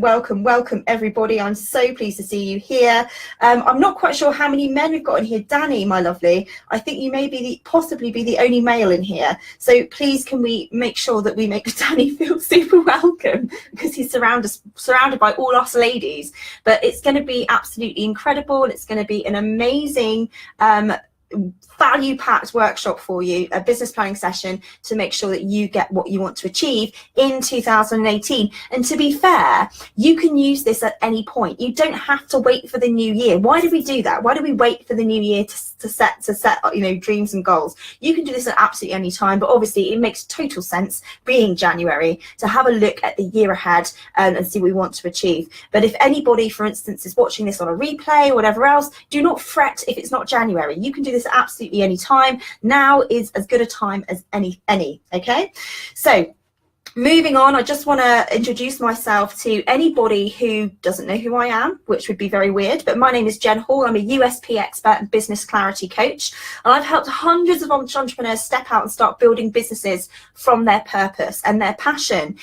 welcome everybody. I'm so pleased to see you here. I'm not quite sure how many men we've got in here. Danny, my lovely, I think you may be possibly be the only male in here. So please can we make sure that we make Danny feel super welcome, because he's surrounded by all us ladies. But it's going to be absolutely incredible. It's going to be an amazing value-packed workshop for you, a business planning session to make sure that you get what you want to achieve in 2018. And to be fair, you can use this at any point. You don't have to wait for the new year. Why do we do that? Why do we wait for the new year to set dreams and goals? You can do this at absolutely any time, but obviously it makes total sense, being January, to have a look at the year ahead and see what we want to achieve. But if anybody, for instance, is watching this on a replay or whatever else, do not fret if it's not January. You can do this absolutely any time. Now is as good a time as any. Okay, so moving on, I just want to introduce myself to anybody who doesn't know who I am, which would be very weird, but my name is Jen Hall. I'm a USP expert and business clarity coach, and I've helped hundreds of entrepreneurs step out and start building businesses from their purpose and their passion.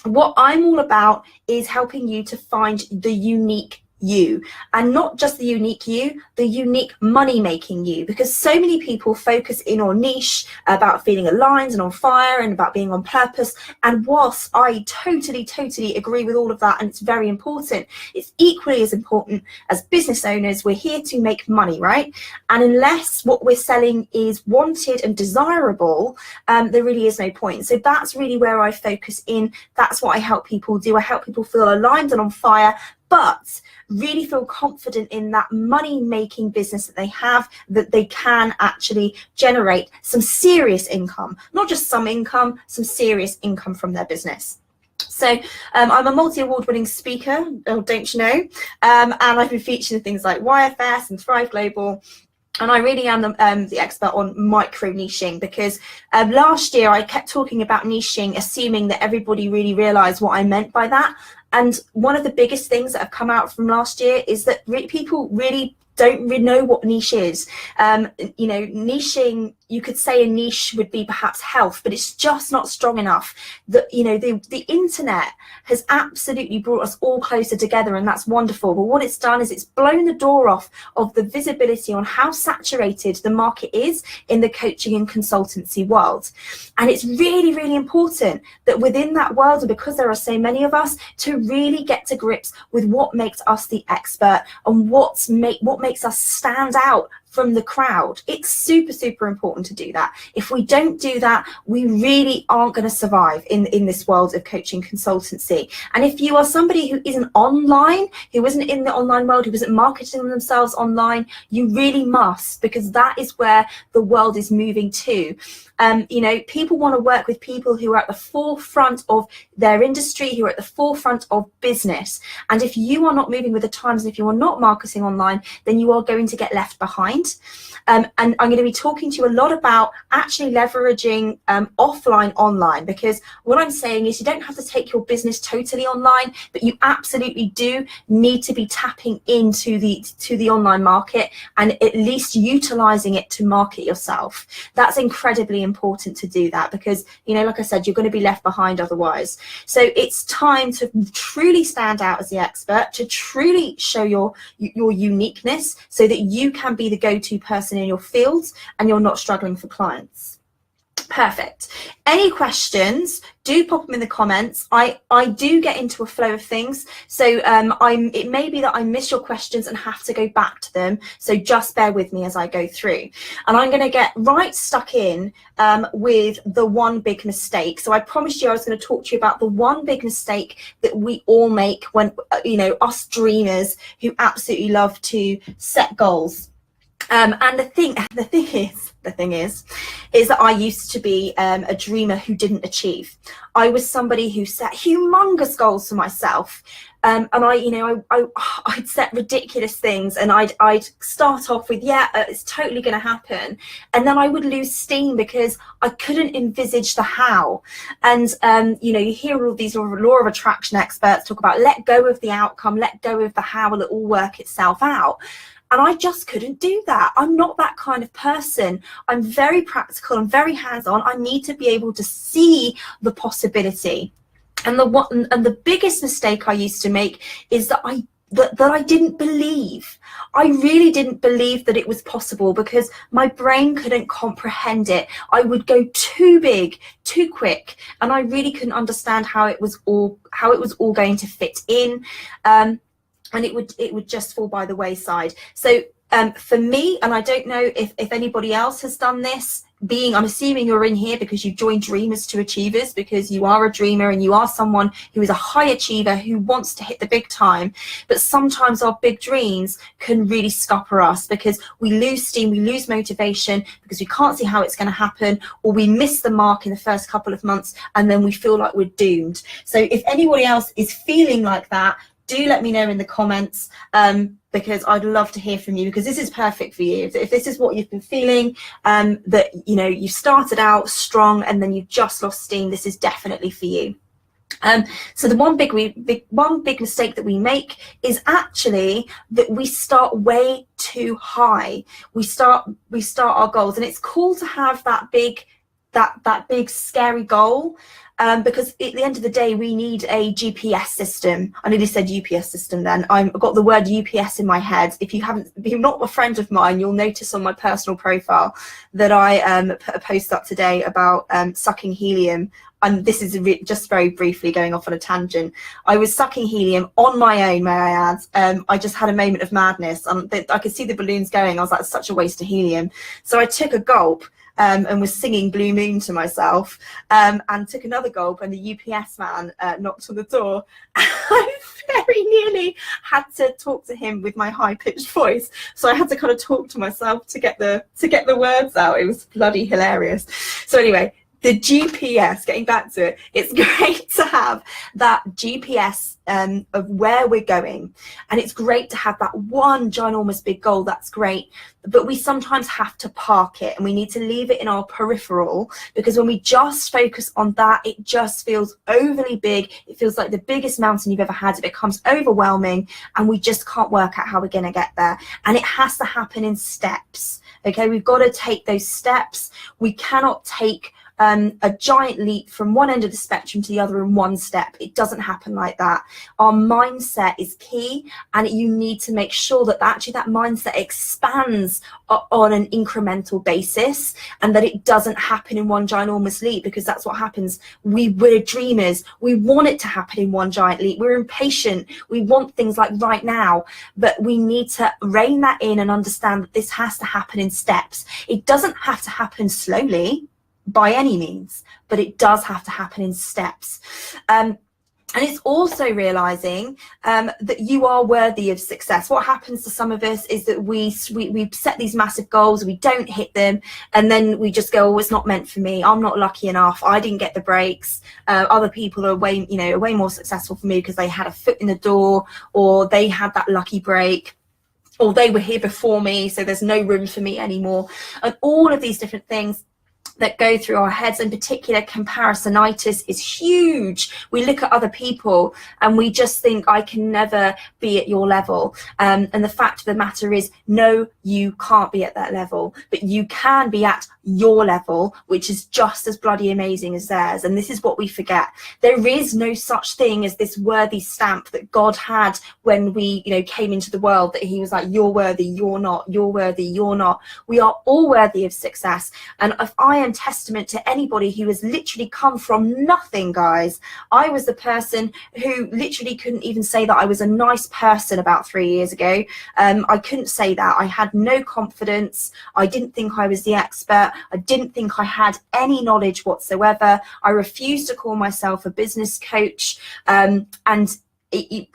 What I'm all about is helping you to find the unique you, and not just the unique you, the unique money making you, because so many people focus in on niche, about feeling aligned and on fire and about being on purpose. And whilst I totally agree with all of that, and it's very important, it's equally as important as business owners. We're here to make money, right? And unless what we're selling is wanted and desirable, there really is no point. So that's really where I focus in. That's what I help people do. I help people feel aligned and on fire, but really feel confident in that money-making business that they have, that they can actually generate some serious income, not just some income, some serious income from their business. So I'm a multi-award winning speaker, oh, don't you know, and I've been featured in things like YFS and Thrive Global. And I really am the expert on micro niching, because last year I kept talking about niching, assuming that everybody really realized what I meant by that. And one of the biggest things that have come out from last year is that people really don't really know what niche is. Niching, you could say a niche would be perhaps health, but it's just not strong enough. The internet has absolutely brought us all closer together, and that's wonderful. But what it's done is it's blown the door off of the visibility on how saturated the market is in the coaching and consultancy world. And it's really, really important that within that world, and because there are so many of us, to really get to grips with what makes us the expert and what makes us stand out from the crowd. It's super important to do that. If we don't do that, we really aren't going to survive in this world of coaching consultancy. And if you are somebody who isn't online, who isn't in the online world, who isn't marketing themselves online, you really must, because that is where the world is moving to. People want to work with people who are at the forefront of their industry, who are at the forefront of business. And if you are not moving with the times, and if you are not marketing online, then you are going to get left behind. And I'm going to be talking to you a lot about actually leveraging offline online, because what I'm saying is you don't have to take your business totally online, but you absolutely do need to be tapping into the online market and at least utilizing it to market yourself. That's incredibly important to do that, because like I said, you're going to be left behind otherwise. So it's time to truly stand out as the expert, to truly show your uniqueness, so that you can be the go-to person in your fields and you're not struggling for clients. Perfect. Any questions, do pop them in the comments. I do get into a flow of things, so it may be that I miss your questions and have to go back to them, so just bear with me as I go through. And I'm going to get right stuck in with the one big mistake. So I promised you I was going to talk to you about the one big mistake that we all make when us dreamers who absolutely love to set goals. And the thing is that I used to be a dreamer who didn't achieve. I was somebody who set humongous goals for myself, and I'd set ridiculous things, and I'd start off with it's totally going to happen, and then I would lose steam because I couldn't envisage the how. And you hear all these law of attraction experts talk about let go of the outcome, let go of the how, it'll all work itself out. And I just couldn't do that. I'm not that kind of person. I'm very practical and very hands-on. I need to be able to see the possibility. And the biggest mistake I used to make is that I didn't believe. I really didn't believe that it was possible because my brain couldn't comprehend it. I would go too big, too quick, and I really couldn't understand how it was all going to fit in, and it would just fall by the wayside. So for me, and I don't know if anybody else has done this, I'm assuming you're in here because you've joined Dreamers to Achievers, because you are a dreamer and you are someone who is a high achiever who wants to hit the big time. But sometimes our big dreams can really scupper us because we lose steam, we lose motivation because we can't see how it's going to happen, or we miss the mark in the first couple of months and then we feel like we're doomed. So if anybody else is feeling like that, do let me know in the comments, because I'd love to hear from you, because this is perfect for you. If this is what you've been feeling, that you started out strong and then you've just lost steam, this is definitely for you. So the one big mistake that we make is actually that we start way too high. We start our goals, and it's cool to have that big scary goal, because at the end of the day we need a GPS system. I nearly said UPS system then. I've got the word UPS in my head. If you're not a friend of mine, you'll notice on my personal profile that I put a post up today about sucking helium. And this is just very briefly going off on a tangent. I was sucking helium on my own, may I add. I just had a moment of madness. I could see the balloons going. I was like, it's such a waste of helium. So I took a gulp, and was singing Blue Moon to myself, and took another gulp, and the UPS man knocked on the door. I very nearly had to talk to him with my high-pitched voice, so I had to kind of talk to myself to get the words out. It was bloody hilarious. So anyway, the GPS, getting back to it, it's great to have that GPS of where we're going, and it's great to have that one ginormous big goal. That's great, but we sometimes have to park it, and we need to leave it in our peripheral, because when we just focus on that, it just feels overly big. It feels like the biggest mountain you've ever had. It becomes overwhelming, and we just can't work out how we're going to get there. And it has to happen in steps. Okay, we've got to take those steps. We cannot take a giant leap from one end of the spectrum to the other in one step. It doesn't happen like that. Our mindset is key, and you need to make sure that actually that mindset expands on an incremental basis, and that it doesn't happen in one ginormous leap, because that's what happens. We're dreamers. We want it to happen in one giant leap. We're impatient. We want things like right now, but we need to rein that in and understand that this has to happen in steps. It doesn't have to happen slowly by any means, but it does have to happen in steps. And it's also realizing that you are worthy of success. What happens to some of us is that we set these massive goals, we don't hit them, and then we just go, oh, it's not meant for me. I'm not lucky enough. I didn't get the breaks. Other people are way more successful for me because they had a foot in the door, or they had that lucky break, or they were here before me, so there's no room for me anymore. And all of these different things that go through our heads. In particular, comparisonitis is huge. We look at other people and we just think, I can never be at your level. And the fact of the matter is, no, you can't be at that level, but you can be at your level, which is just as bloody amazing as theirs. And this is what we forget. There is no such thing as this worthy stamp that God had when we came into the world, that he was like, you're worthy, you're not, you're worthy, you're not. We are all worthy of success. And if I am testament to anybody who has literally come from nothing, guys. I was the person who literally couldn't even say that I was a nice person about 3 years ago. I couldn't say that. I had no confidence. I didn't think I was the expert. I didn't think I had any knowledge whatsoever. I refused to call myself a business coach, and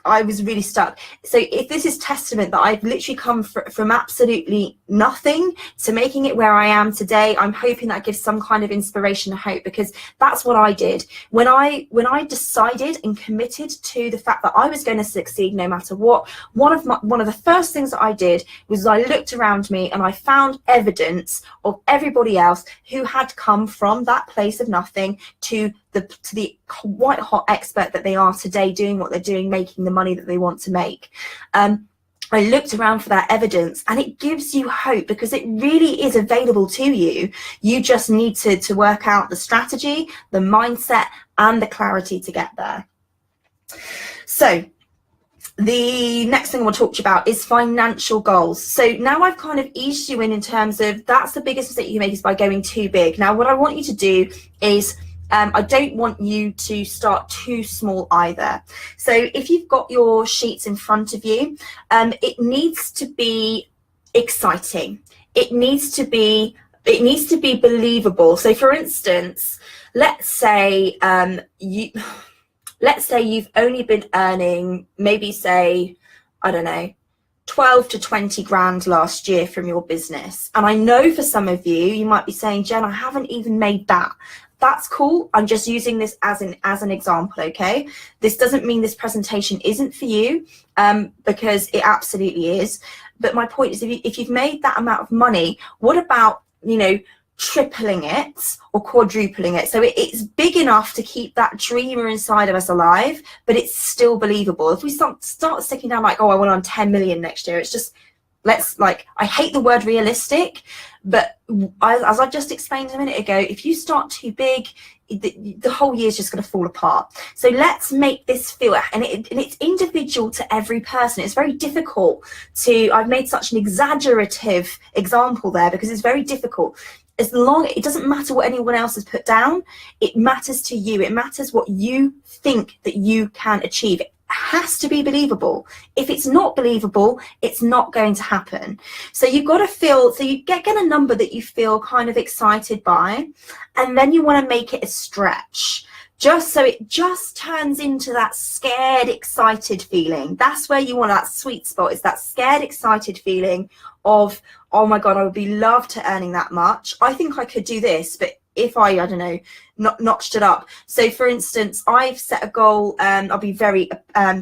I was really stuck. So if this is testament that I've literally come from absolutely nothing to making it where I am today, I'm hoping that gives some kind of inspiration and hope, because that's what I did. When I decided and committed to the fact that I was going to succeed no matter what, one of the first things that I did was I looked around me and I found evidence of everybody else who had come from that place of nothing to the white hot expert that they are today, doing what they're doing, making the money that they want to make. I looked around for that evidence, and it gives you hope because it really is available to you. You just need to work out the strategy, the mindset, and the clarity to get there. So the next thing I want to talk to you about is financial goals. So now I've kind of eased you in terms of that's the biggest mistake you make is by going too big. Now what I want you to do is I don't want you to start too small either. So if you've got your sheets in front of you, it needs to be exciting. It needs to be believable. So for instance, let's say you've only been earning maybe, say, I don't know, 12 to 20 grand last year from your business. And I know for some of you, you might be saying, Jen, I haven't even made that. That's cool. I'm just using this as an example, okay? This doesn't mean this presentation isn't for you, because it absolutely is. But my point is, if you've made that amount of money, what about, tripling it or quadrupling it? So it's big enough to keep that dreamer inside of us alive, but it's still believable. If we start sticking down like, oh, I want on 10 million next year, it's just, I hate the word realistic, but as I just explained a minute ago, if you start too big, the whole year is just going to fall apart. So let's make this feel, and it's individual to every person. It's very difficult I've made such an exaggerative example there because it's very difficult. It doesn't matter what anyone else has put down. It matters to you. It matters what you think that you can achieve. It has to be believable. If it's not believable, it's not going to happen. So you've got to you get a number that you feel kind of excited by, and then you want to make it a stretch. Just so it just turns into that scared, excited feeling. That's where you want that sweet spot, is that scared, excited feeling of, oh my God, I would be loved to earning that much. I think I could do this, but if I don't know, notched it up. So for instance, I've set a goal, I'll be very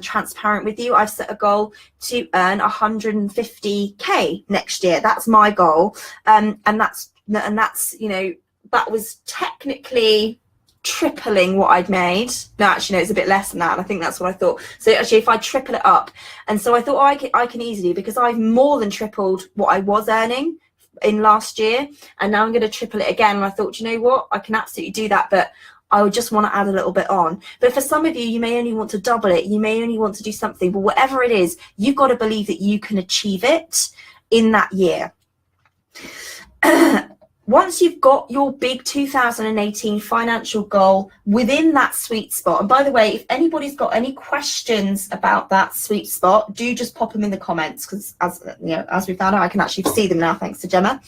transparent with you. I've set a goal to earn 150K next year. That's my goal. And that's, that was technically tripling what I'd made. No, actually, no, it's a bit less than that. And I think that's what I thought. So actually, if I triple it up, and so I thought, I can easily, because I've more than tripled what I was earning in last year, and now I'm going to triple it again. And I thought, you know what, I can absolutely do that, but I would just want to add a little bit on. But for some of you, you may only want to double it. You may only want to do something, but whatever it is, you've got to believe that you can achieve it in that year. Once you've got your big 2018 financial goal within that sweet spot, and by the way, if anybody's got any questions about that sweet spot, do just pop them in the comments, because as we found out, I can actually see them now thanks to Gemma.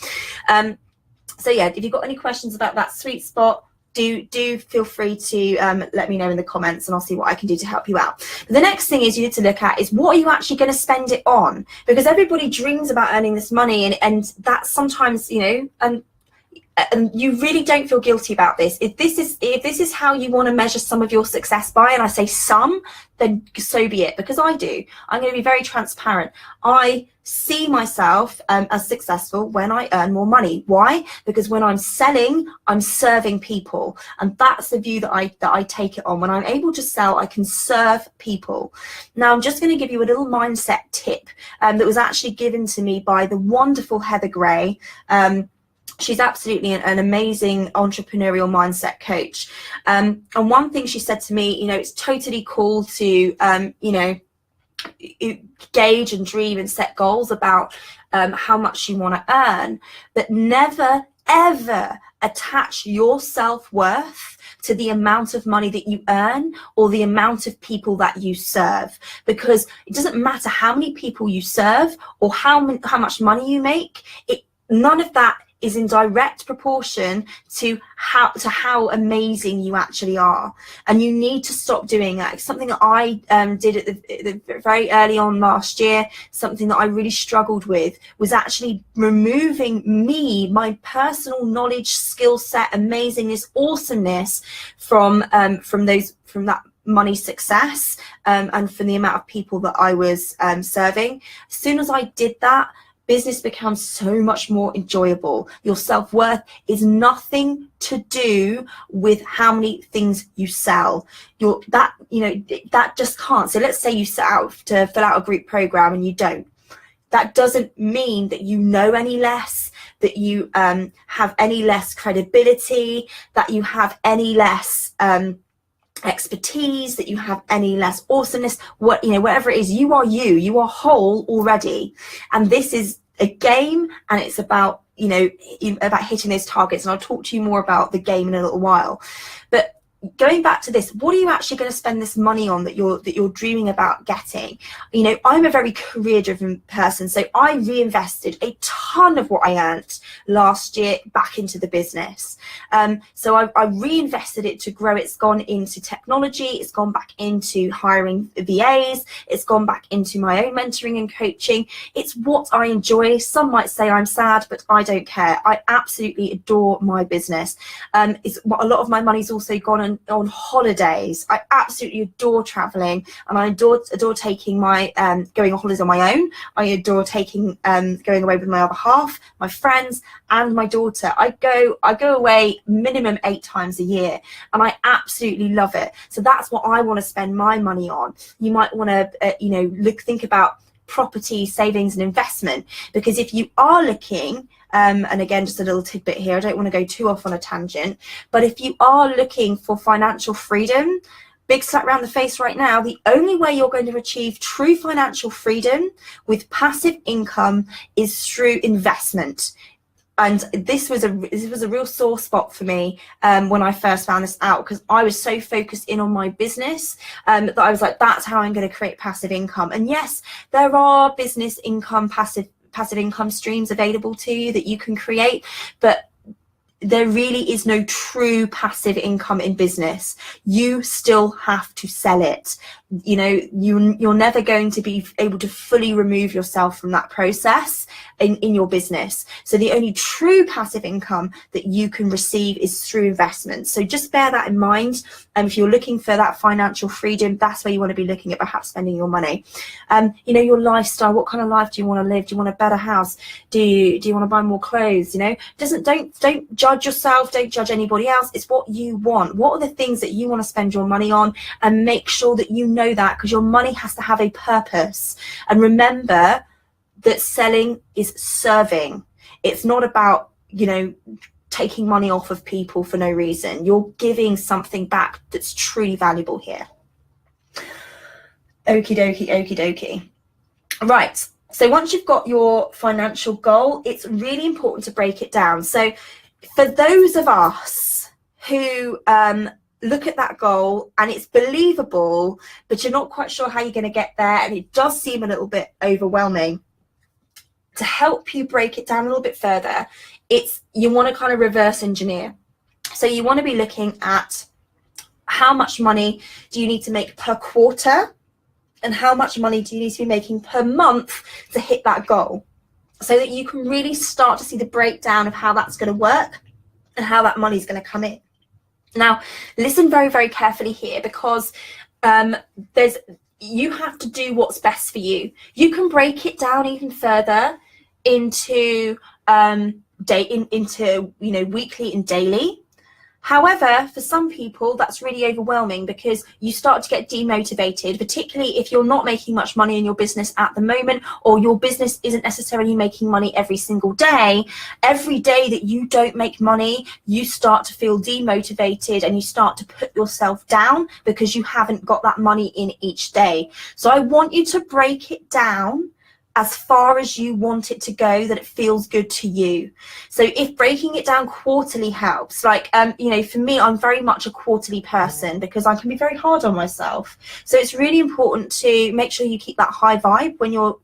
So yeah, if you've got any questions about that sweet spot, do feel free to let me know in the comments, and I'll see what I can do to help you out. But the next thing is you need to look at is, what are you actually going to spend it on? Because everybody dreams about earning this money, and that's sometimes, and you really don't feel guilty about this. If this is how you want to measure some of your success by, and I say some, then so be it, because I do. I'm going to be very transparent. I see myself as successful when I earn more money. Why? Because when I'm selling, I'm serving people, and that's the view that I take it on. When I'm able to sell, I can serve people. Now I'm just going to give you a little mindset tip that was actually given to me by the wonderful Heather Gray. She's absolutely an amazing entrepreneurial mindset coach. And one thing she said to me, it's totally cool to, gauge and dream and set goals about how much you want to earn, but never, ever attach your self-worth to the amount of money that you earn or the amount of people that you serve, because it doesn't matter how many people you serve or how much money you make. None of that is in direct proportion to how amazing you actually are, and you need to stop doing that. It's something that I did at the very early on last year. Something that I really struggled with was actually removing my personal knowledge, skill set, amazingness, awesomeness from that money success and from the amount of people that I was serving. As soon as I did that, business becomes so much more enjoyable. Your self-worth is nothing to do with how many things you sell. That just can't. So let's say you set out to fill out a group program and you don't. That doesn't mean that you know any less, that you have any less credibility, that you have any less expertise, that you have any less awesomeness. Whatever it is, you are whole already. And this is a game, and it's about about hitting those targets. And I'll talk to you more about the game in a little while. But going back to this, what are you actually going to spend this money on that you're dreaming about getting? I'm a very career driven person, so I reinvested a ton of what I earned last year back into the business. So I reinvested it to grow. It's gone into technology, it's gone back into hiring VAs, it's gone back into my own mentoring and coaching. It's what I enjoy. Some might say I'm sad, but I don't care. I absolutely adore my business. A lot of my money's also gone on holidays. I absolutely adore traveling, and I adore taking my going on holidays on my own. I adore taking going away with my other half, my friends, and my daughter. I go away minimum 8 times a year, and I absolutely love it. So that's what I want to spend my money on. You might want to think about property, savings and investment, because if you are looking and again, just a little tidbit here, I don't want to go too off on a tangent, but if you are looking for financial freedom, big slap around the face right now, the only way you're going to achieve true financial freedom with passive income is through investment. And this was a real sore spot for me when I first found this out, because I was so focused in on my business that I was like, that's how I'm going to create passive income. And yes, there are business income, passive income streams available to you that you can create, but there really is no true passive income in business. You still have to sell it. You're never going to be able to fully remove yourself from that process in your business. So the only true passive income that you can receive is through investment. So just bear that in mind. If you're looking for that financial freedom, that's where you want to be looking at perhaps spending your money. Your lifestyle, what kind of life do you want to live? Do you want a better house? Do you want to buy more clothes? Don't judge yourself, don't judge anybody else. It's what you want. What are the things that you want to spend your money on? And make sure that you know that, because your money has to have a purpose. And remember that selling is serving. It's not about taking money off of people for no reason. You're giving something back that's truly valuable here. Okie dokie. Right, so once you've got your financial goal, it's really important to break it down. So for those of us who look at that goal and it's believable, but you're not quite sure how you're going to get there, and it does seem a little bit overwhelming, to help you break it down a little bit further, you want to kind of reverse engineer. So you want to be looking at how much money do you need to make per quarter, and how much money do you need to be making per month to hit that goal, so that you can really start to see the breakdown of how that's going to work and how that money is going to come in. Now, listen very, very carefully here, because you have to do what's best for you. You can break it down even further into weekly and daily. However, for some people, that's really overwhelming, because you start to get demotivated, particularly if you're not making much money in your business at the moment, or your business isn't necessarily making money every single day. Every day that you don't make money, you start to feel demotivated and you start to put yourself down because you haven't got that money in each day. So I want you to break it down as far as you want it to go, that it feels good to you. So if breaking it down quarterly helps, for me, I'm very much a quarterly person because I can be very hard on myself. So it's really important to make sure you keep that high vibe when you're,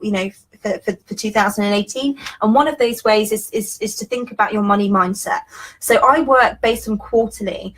for 2018. And one of those ways is to think about your money mindset. So I work based on quarterly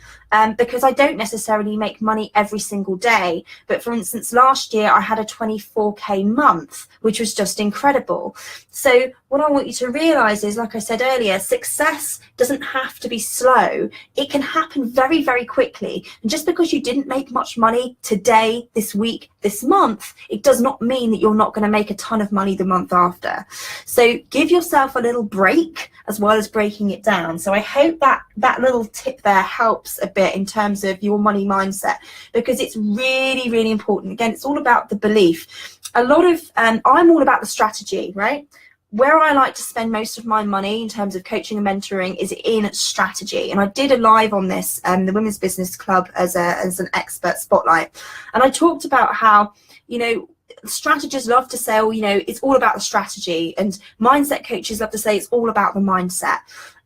because I don't necessarily make money every single day. But for instance, last year I had a 24K month, which was just incredible. So what I want you to realize is, like I said earlier, success doesn't have to be slow. It can happen very, very quickly. And just because you didn't make much money today, this week, this month, it does not mean that you're not going to make a ton of money the month after. So give yourself a little break as well as breaking it down. So I hope that little tip there helps a bit in terms of your money mindset, because it's really, really important. Again, it's all about the belief. A lot of, I'm all about the strategy, right? Where I like to spend most of my money in terms of coaching and mentoring is in strategy. And I did a live on this, the Women's Business Club, as an expert spotlight. And I talked about how, you know, strategists love to say, oh, you know, it's all about the strategy, and mindset coaches love to say it's all about the mindset.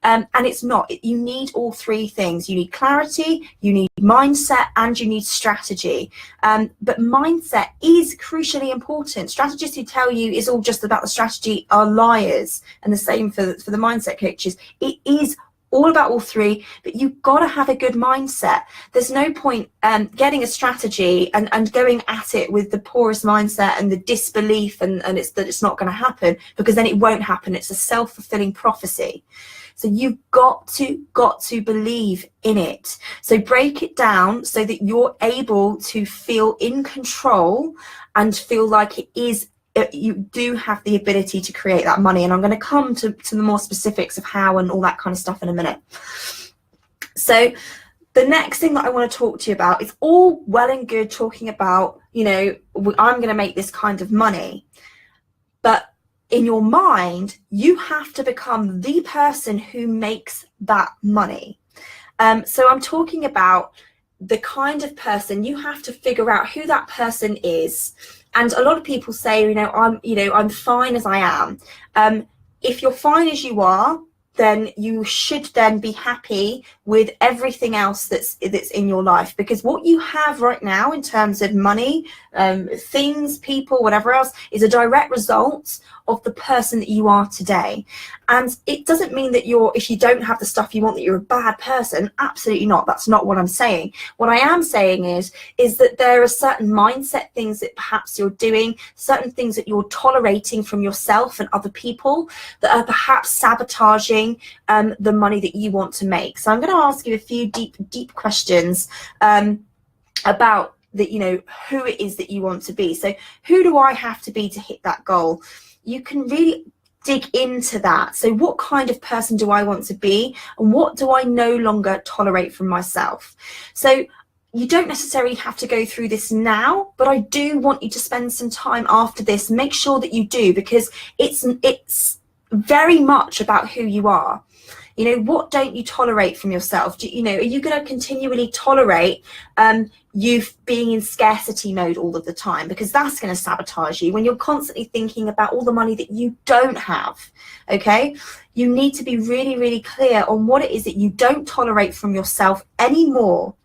And it's not. You need all three things. You need clarity, you need mindset, and you need strategy. But mindset is crucially important. Strategists who tell you it's all just about the strategy are liars, and the same for the mindset coaches. It is all about all three, but you've got to have a good mindset. There's no point getting a strategy and going at it with the poorest mindset and the disbelief and it's not going to happen, because then it won't happen. It's a self-fulfilling prophecy. So you've got to believe in it. So break it down so that you're able to feel in control and feel like it is, you do have the ability to create that money. And I'm going to come to the more specifics of how and all that kind of stuff in a minute. So the next thing that I want to talk to you about, it's all well and good talking about, you know, I'm going to make this kind of money, but in your mind, you have to become the person who makes that money. So I'm talking about the kind of person, you have to figure out who that person is. And a lot of people say, I'm fine as I am. If you're fine as you are, then you should then be happy with everything else that's in your life, because what you have right now in terms of money, things, people, whatever else, is a direct result of the person that you are today. And it doesn't mean that if you don't have the stuff you want, that you're a bad person. Absolutely not. That's not what I'm saying. What I am saying is that there are certain mindset things that perhaps you're doing, certain things that you're tolerating from yourself and other people that are perhaps sabotaging the money that you want to make. So I'm going to ask you a few deep questions about who it is that you want to be. So who do I have to be to hit that goal? You can really dig into that. So what kind of person do I want to be, and what do I no longer tolerate from myself? So you don't necessarily have to go through this now, but I do want you to spend some time after this. Make sure that you do, because it's very much about who you are. What don't you tolerate from yourself? Are you going to continually tolerate you being in scarcity mode all of the time? Because that's going to sabotage you when you're constantly thinking about all the money that you don't have. Okay, you need to be really, really clear on what it is that you don't tolerate from yourself anymore.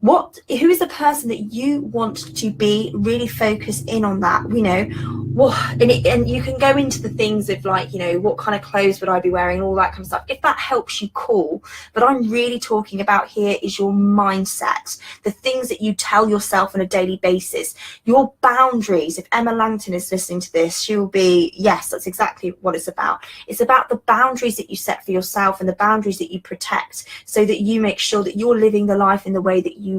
Who is the person that you want to be? Really focus in on that. And you can go into the things of what kind of clothes would I be wearing and all that kind of stuff. If that helps you, cool. But I'm really talking about here is your mindset, the things that you tell yourself on a daily basis, your boundaries. If Emma Langton is listening to this, she'll be, yes, that's exactly what it's about. It's about the boundaries that you set for yourself and the boundaries that you protect, so that you make sure that you're living the life in the way that you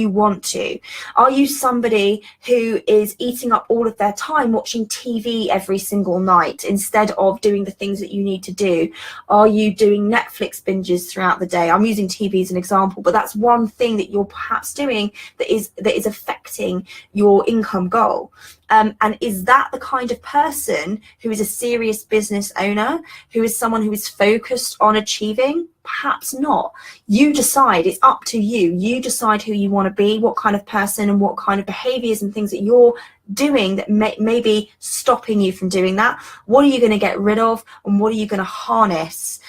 want to. Are you somebody who is eating up all of their time watching TV every single night instead of doing the things that you need to do? Are you doing Netflix binges throughout the day? I'm using TV as an example, but that's one thing that you're perhaps doing that is affecting your income goal. And is that the kind of person who is a serious business owner, who is someone who is focused on achieving? Perhaps not. You decide. It's up to you. You decide who you want to be, what kind of person and what kind of behaviors and things that you're doing that may be stopping you from doing that. What are you going to get rid of, and what are you going to harness?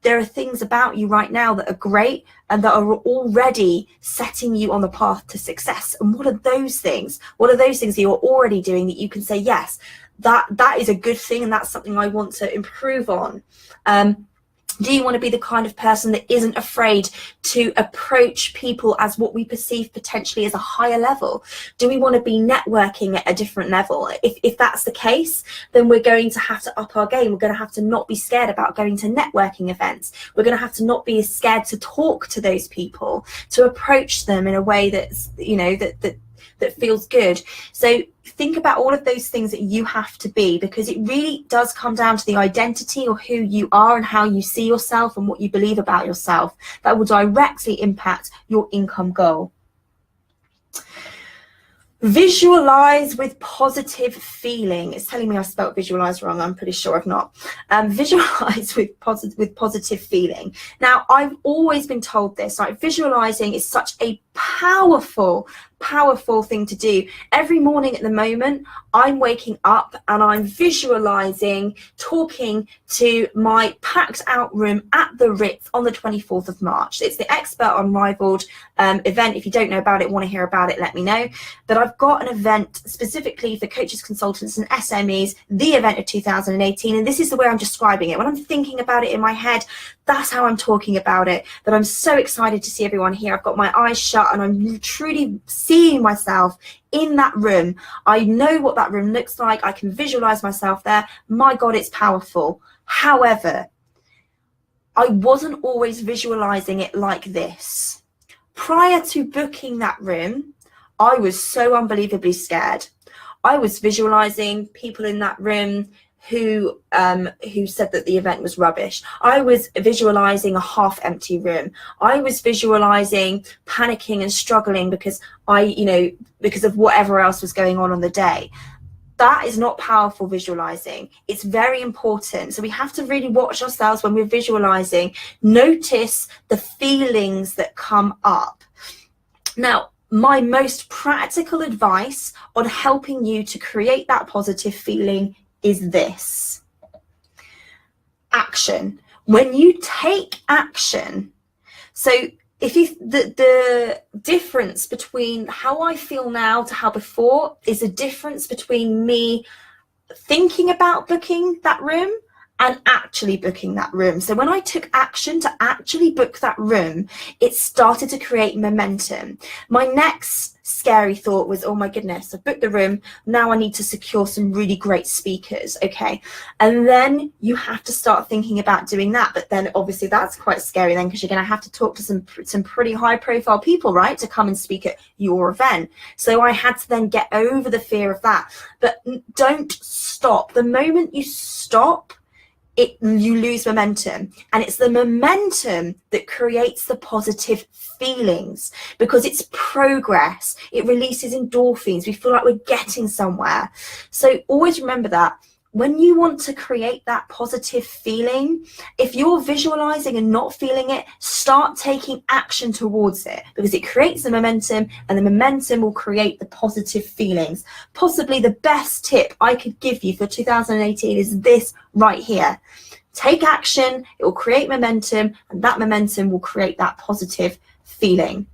There are things about you right now that are great and that are already setting you on the path to success. And what are those things? What are those things that you're already doing that you can say, yes, that is a good thing, and that's something I want to improve on? Do you want to be the kind of person that isn't afraid to approach people as what we perceive potentially as a higher level? Do we want to be networking at a different level? If that's the case, then we're going to have to up our game. We're going to have to not be scared about going to networking events. We're going to have to not be scared to talk to those people, to approach them in a way that's, that feels good. So think about all of those things that you have to be, because it really does come down to the identity or who you are and how you see yourself and what you believe about yourself that will directly impact your income goal. Visualize with positive feeling. It's telling me I spelled visualize wrong. I'm pretty sure I've not. Visualize with positive feeling. Now, I've always been told this, like, visualizing is such a powerful thing to do. Every morning at the moment, I'm waking up and I'm visualizing talking to my packed out room at the Ritz on the 24th of March. It's the Expert Unrivaled event. If you don't know about it, want to hear about it, let me know. But I've got an event specifically for coaches, consultants and SMEs, the event of 2018, and this is the way I'm describing it. When I'm thinking about it in my head, that's how I'm talking about it. But I'm so excited to see everyone here. I've got my eyes shut and I'm truly seeing myself in that room. I know what that room looks like. I can visualize myself there. My God, it's powerful. However, I wasn't always visualizing it like this. Prior to booking that room, I was so unbelievably scared. I was visualizing people in that room who said that the event was rubbish. I was visualizing a half-empty room. I was visualizing panicking and struggling because because of whatever else was going on the day. That is not powerful visualizing. It's very important. So we have to really watch ourselves when we're visualizing. Notice the feelings that come up. Now, my most practical advice on helping you to create that positive feeling is this: action. When you take action, so if you the difference between how I feel now to how before is a difference between me thinking about booking that room and actually booking that room. So when I took action to actually book that room, it started to create momentum. My next scary thought was, oh my goodness, I've booked the room, now I need to secure some really great speakers. Okay, and then you have to start thinking about doing that, but then obviously that's quite scary then, because you're going to have to talk to some pretty high profile people, right, to come and speak at your event. So I had to then get over the fear of that. But don't stop. The moment you stop, you lose momentum, and it's the momentum that creates the positive feelings, because it's progress. It releases endorphins. We feel like we're getting somewhere. So always remember that when you want to create that positive feeling, if you're visualizing and not feeling it, start taking action towards it, because it creates the momentum, and the momentum will create the positive feelings. Possibly the best tip I could give you for 2018 is this right here. Take action, it will create momentum, and that momentum will create that positive feeling.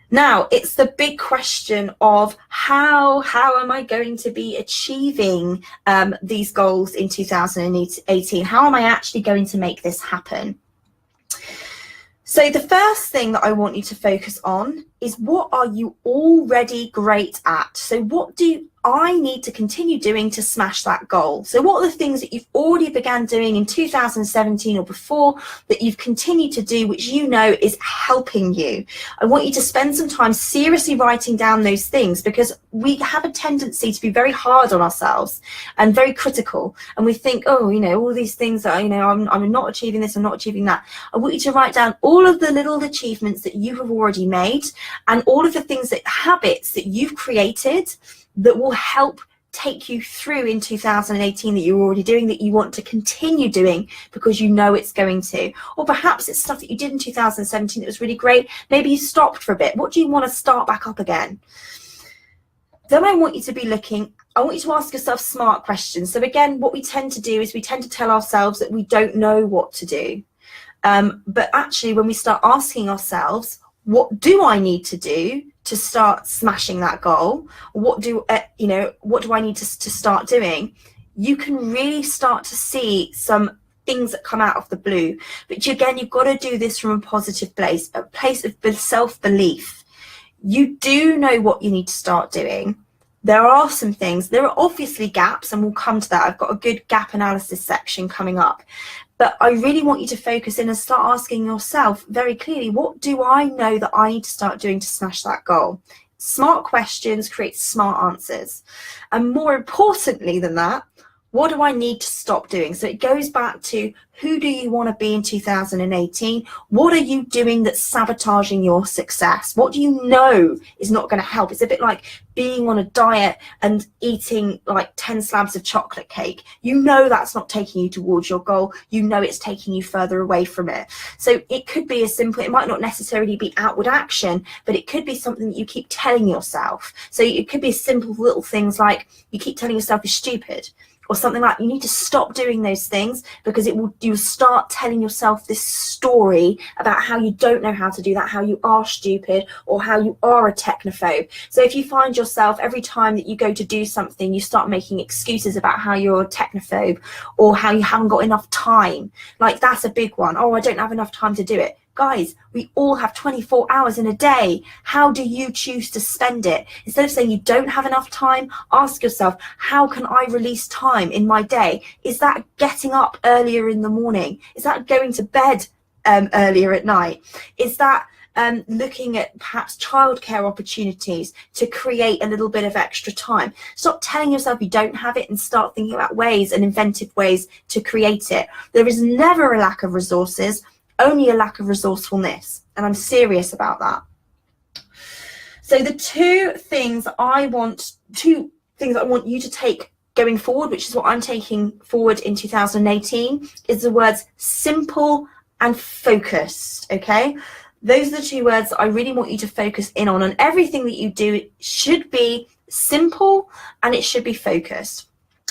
Now, it's the big question of how am I going to be achieving these goals in 2018? How am I actually going to make this happen? So the first thing that I want you to focus on is, what are you already great at? So what do I need to continue doing to smash that goal? So what are the things that you've already began doing in 2017 or before that you've continued to do, which you know is helping you? I want you to spend some time seriously writing down those things, because we have a tendency to be very hard on ourselves and very critical. And we think, oh, all these things that, I'm not achieving this, I'm not achieving that. I want you to write down all of the little achievements that you have already made, and all of the things habits that you've created that will help take you through in 2018 that you're already doing, that you want to continue doing because you know it's going to. Or perhaps it's stuff that you did in 2017 that was really great. Maybe you stopped for a bit. What do you want to start back up again? Then I want you to be I want you to ask yourself smart questions. So again, what we tend to do is we tend to tell ourselves that we don't know what to do. But actually, when we start asking ourselves, what do I need to do to start smashing that goal? What do I need to start doing? You can really start to see some things that come out of the blue. But again, you've got to do this from a positive place, a place of self-belief. You do know what you need to start doing. There are some things. There are obviously gaps, and we'll come to that. I've got a good gap analysis section coming up. But I really want you to focus in and start asking yourself very clearly, what do I know that I need to start doing to smash that goal? Smart questions create smart answers. And more importantly than that, what do I need to stop doing? So it goes back to, who do you want to be in 2018? What are you doing that's sabotaging your success? What do you know is not going to help? It's a bit like being on a diet and eating like 10 slabs of chocolate cake. You know that's not taking you towards your goal. You know it's taking you further away from it. So it could be as simple, it might not necessarily be outward action, but it could be something that you keep telling yourself. So it could be simple little things like you keep telling yourself you're stupid, or something like, you need to stop doing those things, because you'll start telling yourself this story about how you don't know how to do that, how you are stupid, or how you are a technophobe. So if you find yourself every time that you go to do something, you start making excuses about how you're a technophobe, or how you haven't got enough time, like that's a big one. Oh, I don't have enough time to do it. Guys, we all have 24 hours in a day. How do you choose to spend it? Instead of saying you don't have enough time, ask yourself, how can I release time in my day? Is that getting up earlier in the morning? Is that going to bed earlier at night? Is that looking at perhaps childcare opportunities to create a little bit of extra time? Stop telling yourself you don't have it and start thinking about ways and inventive ways to create it. There is never a lack of resources, only a lack of resourcefulness, and I'm serious about that. So the two things I want you to take going forward, which is what I'm taking forward in 2018, is the words simple and focused. Okay, those are the two words that I really want you to focus in on, and everything that you do should be simple and it should be focused.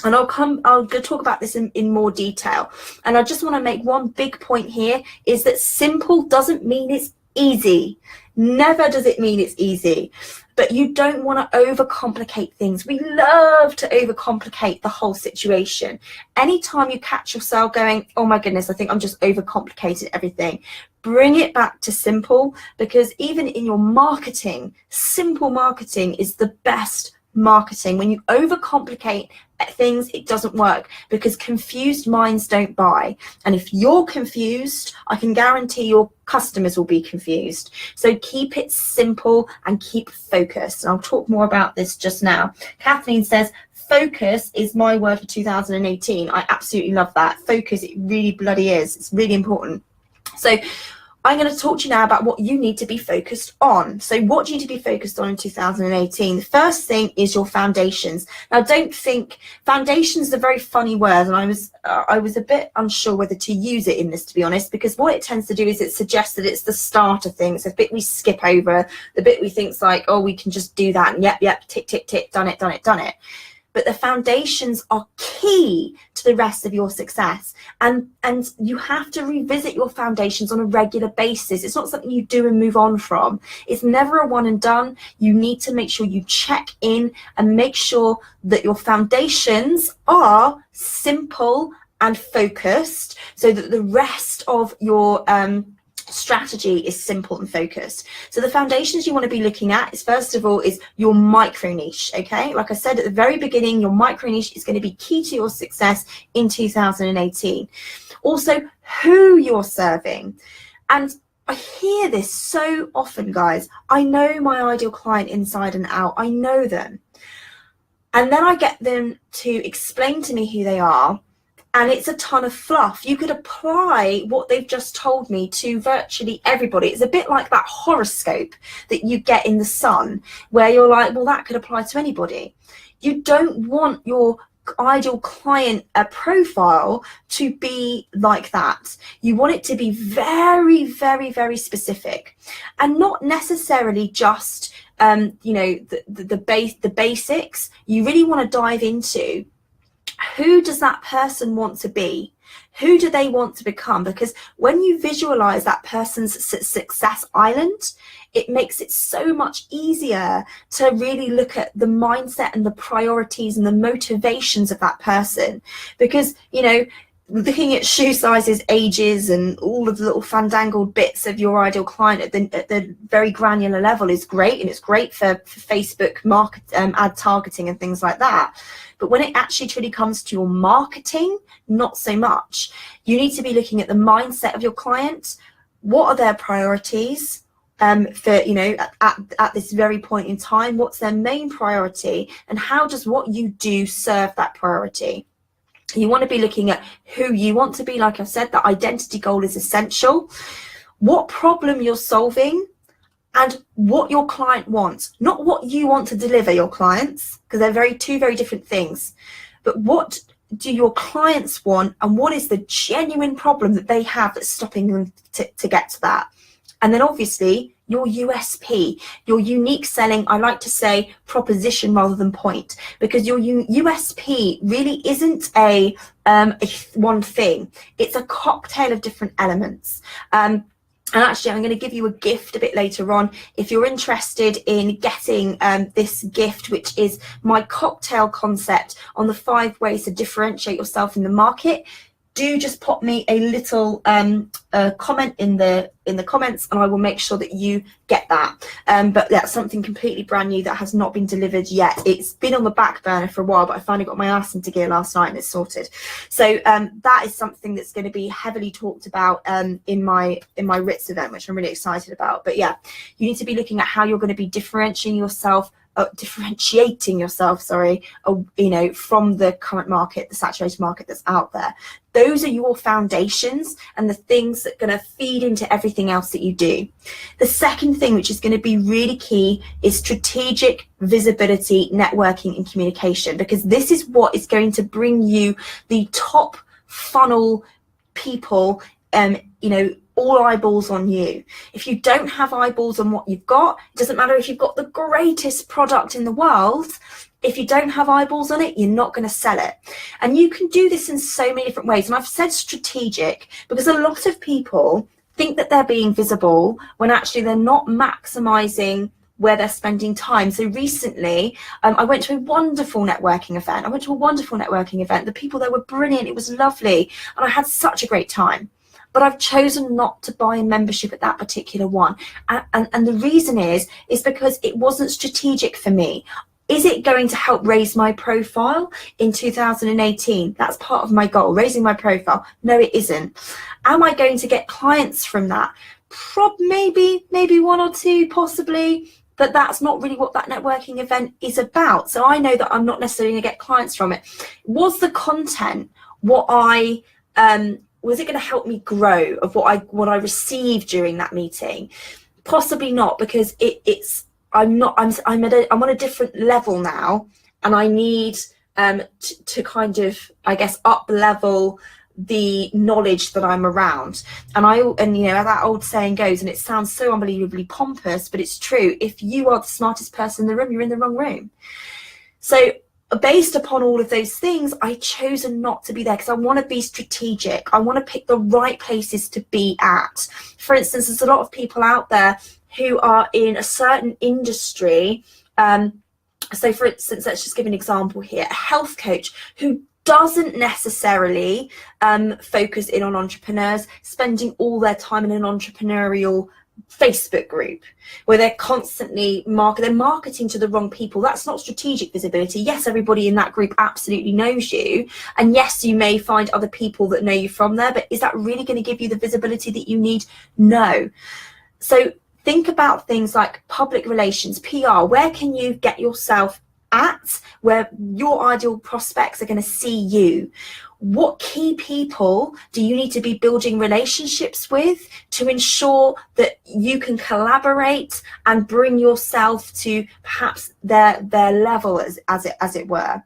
And I'll talk about this in more detail. And I just want to make one big point here, is that simple doesn't mean it's easy. Never does it mean it's easy. But you don't want to overcomplicate things. We love to overcomplicate the whole situation. Anytime you catch yourself going, oh my goodness, I think I'm just overcomplicated everything, bring it back to simple, because even in your marketing, simple marketing is the best marketing. When you overcomplicate things, it doesn't work, because confused minds don't buy. And if you're confused, I can guarantee your customers will be confused. So keep it simple and keep focused. And I'll talk more about this just now. Kathleen says, focus is my word for 2018. I absolutely love that. Focus, it really bloody is. It's really important. So I'm going to talk to you now about what you need to be focused on. So what do you need to be focused on in 2018? The first thing is your foundations. Now, don't think, foundations is a very funny word, and I was a bit unsure whether to use it in this, to be honest, because what it tends to do is it suggests that it's the start of things, the bit we skip over, the bit we think's like, oh, we can just do that, and yep, tick, tick, tick, done it. But the foundations are key to the rest of your success. And you have to revisit your foundations on a regular basis. It's not something you do and move on from. It's never a one and done. You need to make sure you check in and make sure that your foundations are simple and focused, so that the rest of your strategy is simple and focused. So the foundations you want to be looking at is, first of all, is your micro niche. Okay, like I said at the very beginning, your micro niche is going to be key to your success in 2018. Also, who you're serving. And I hear this so often, guys. I know my ideal client inside and out. I know them, and then I get them to explain to me who they are, and it's a ton of fluff. You could apply what they've just told me to virtually everybody. It's a bit like that horoscope that you get in the Sun, where you're like, well, that could apply to anybody. You don't want your ideal client profile to be like that. You want it to be very, very, very specific, and not necessarily just the basics. You really want to dive into, who does that person want to be? Who do they want to become? Because when you visualize that person's success island, it makes it so much easier to really look at the mindset and the priorities and the motivations of that person. Because, looking at shoe sizes, ages, and all of the little fandangled bits of your ideal client at the very granular level is great, and it's great for Facebook market ad targeting and things like that. But when it actually truly comes to your marketing, not so much. You need to be looking at the mindset of your client. What are their priorities? for, you know, at this very point in time? What's their main priority, and how does what you do serve that priority? You want to be looking at who you want to be. Like I said, the identity goal is essential. What problem you're solving and what your client wants, not what you want to deliver your clients, because they're two very different things. But what do your clients want, and what is the genuine problem that they have that's stopping them to get to that? And then obviously your USP, your unique selling, I like to say proposition rather than point, because your USP really isn't a one thing. It's a cocktail of different elements. And actually, I'm going to give you a gift a bit later on. If you're interested in getting this gift, which is my cocktail concept on the 5 ways to differentiate yourself in the market, do just pop me a little comment in the comments, and I will make sure that you get that. But that's something completely brand new that has not been delivered yet. It's been on the back burner for a while, but I finally got my ass into gear last night and it's sorted. So that is something that's going to be heavily talked about in my Ritz event, which I'm really excited about. But yeah, you need to be looking at how you're going to be differentiating yourself, you know, from the current market, the saturated market that's out there. Those are your foundations and the things that are going to feed into everything else that you do. The second thing, which is going to be really key, is strategic visibility, networking, and communication, because this is what is going to bring you the top funnel people, you know, all eyeballs on you. If you don't have eyeballs on what you've got, it doesn't matter if you've got the greatest product in the world. If you don't have eyeballs on it, you're not going to sell it. And you can do this in so many different ways. And I've said strategic because a lot of people think that they're being visible when actually they're not maximizing where they're spending time. So recently, I went to a wonderful networking event. The people there were brilliant. It was lovely. And I had such a great time. But I've chosen not to buy a membership at that particular one. And the reason is because it wasn't strategic for me. Is it going to help raise my profile in 2018? That's part of my goal, raising my profile. No, it isn't. Am I going to get clients from that? Maybe 1 or 2, possibly. But that's not really what that networking event is about. So I know that I'm not necessarily going to get clients from it. Was the content what I... was it going to help me grow of what I received during that meeting? Possibly not, because I'm on a different level now, and I need to kind of, I guess, up level the knowledge that I'm around. And you know, that old saying goes, and it sounds so unbelievably pompous, but it's true. If you are the smartest person in the room, you're in the wrong room. So based upon all of those things, I chosen not to be there because I want to be strategic. I want to pick the right places to be at. For instance, there's a lot of people out there who are in a certain industry. So for instance, let's just give an example here. A health coach who doesn't necessarily focus in on entrepreneurs, spending all their time in an entrepreneurial Facebook group where they're constantly marketing to the wrong people. That's not strategic visibility. Yes, everybody in that group absolutely knows you, and yes, you may find other people that know you from there, but is that really going to give you the visibility that you need? No. So think about things like public relations, PR. Where can you get yourself at where your ideal prospects are going to see you? What key people do you need to be building relationships with to ensure that you can collaborate and bring yourself to perhaps their level, as it were?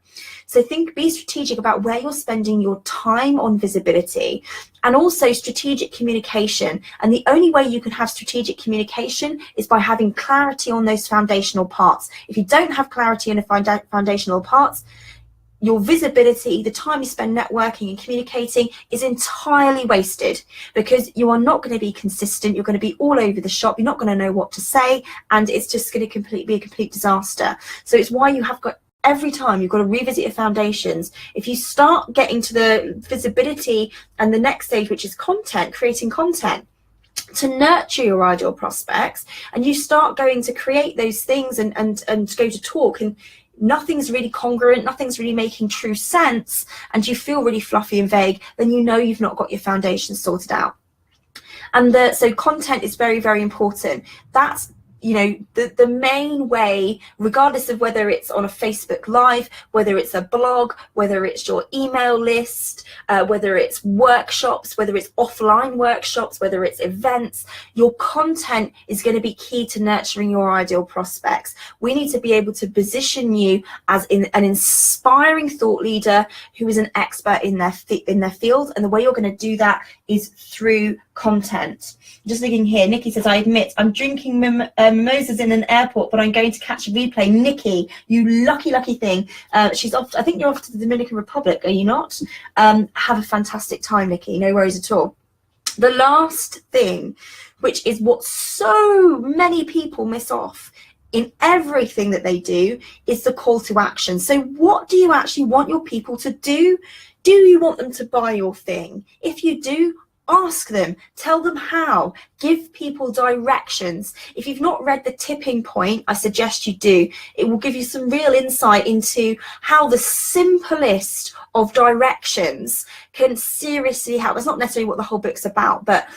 So be strategic about where you're spending your time on visibility, and also strategic communication. And the only way you can have strategic communication is by having clarity on those foundational parts. If you don't have clarity on the foundational parts, your visibility, the time you spend networking and communicating, is entirely wasted, because you are not going to be consistent. You're going to be all over the shop. You're not going to know what to say, and it's just going to be a complete disaster. So it's why you have got, every time you've got to revisit your foundations. If you start getting to the visibility and the next stage, which is content, creating content to nurture your ideal prospects, and you start going to create those things and go to talk, and nothing's really congruent, nothing's really making true sense, and you feel really fluffy and vague, then you know you've not got your foundations sorted out. And so content is very, very important. That's, you know, the main way, regardless of whether it's on a Facebook Live, whether it's a blog, whether it's your email list, whether it's workshops, whether it's offline workshops, whether it's events, your content is going to be key to nurturing your ideal prospects. We need to be able to position you as an inspiring thought leader who is an expert in their field, and the way you're going to do that is through content. Just looking here, Nikki says, I admit I'm drinking mimosas in an airport, but I'm going to catch a replay. Nikki, you lucky thing. She's off, I think you're off to the Dominican Republic, are you not? Have a fantastic time, Nikki, no worries at all. The last thing, which is what so many people miss off in everything that they do, is the call to action. So what do you actually want your people to do? Do you want them to buy your thing? If you do, ask them, tell them how, give people directions. If you've not read The Tipping Point, I suggest you do. It will give you some real insight into how the simplest of directions can seriously help. It's not necessarily what the whole book's about, but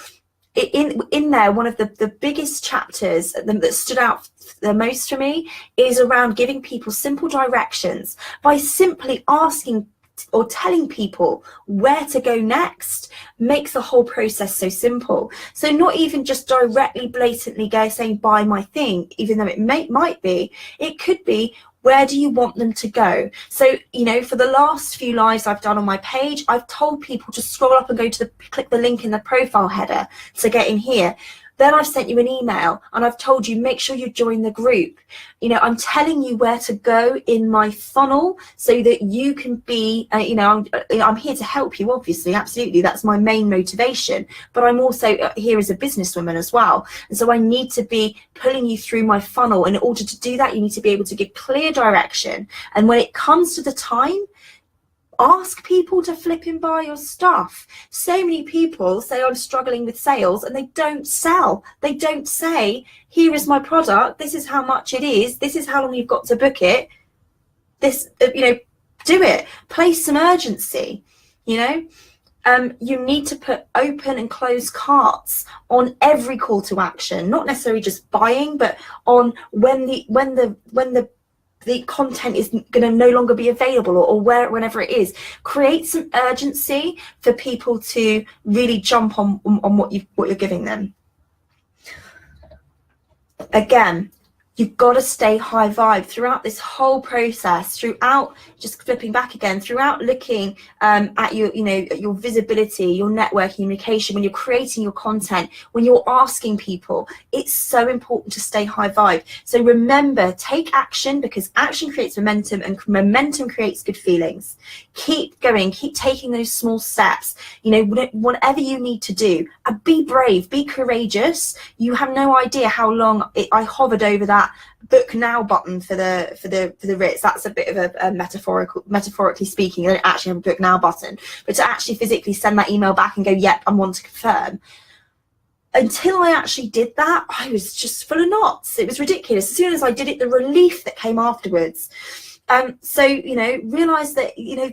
in there, one of the biggest chapters that stood out the most for me is around giving people simple directions by simply asking or telling people where to go next. Makes the whole process so simple. So not even just directly blatantly saying buy my thing, even though it might be, it could be, where do you want them to go? So, you know, for the last few lives I've done on my page, I've told people to scroll up and click the link in the profile header to get in here. Then I've sent you an email and I've told you, make sure you join the group. You know, I'm telling you where to go in my funnel so that you can be, you know, I'm here to help you, obviously, absolutely. That's my main motivation. But I'm also here as a businesswoman as well. And so I need to be pulling you through my funnel. And in order to do that, you need to be able to give clear direction. And when it comes to the time, ask people to flip and buy your stuff. So many people say, I'm struggling with sales, and they don't sell. They don't say, here is my product, this is how much it is, this is how long you've got to book it, this, you know, do it. Place some urgency, you know. You need to put open and close carts on every call to action, not necessarily just buying, but on when the content is going to no longer be available, or whenever it is. Create some urgency for people to really jump on what you're giving them. Again, you've got to stay high vibe throughout this whole process, throughout, just flipping back again, throughout looking at your, you know, your visibility, your network communication, when you're creating your content, when you're asking people. It's so important to stay high vibe. So remember, take action, because action creates momentum, and momentum creates good feelings. Keep going, keep taking those small steps, you know, whatever you need to do. And be brave, be courageous. You have no idea how long I hovered over that book now button for the Ritz. That's a bit of a metaphorically speaking. I don't actually have a book now button, but to actually physically send that email back and go, yep, I want to confirm. Until I actually did that, I was just full of knots. It was ridiculous. As soon as I did it, the relief that came afterwards. So, you know, realize that, you know,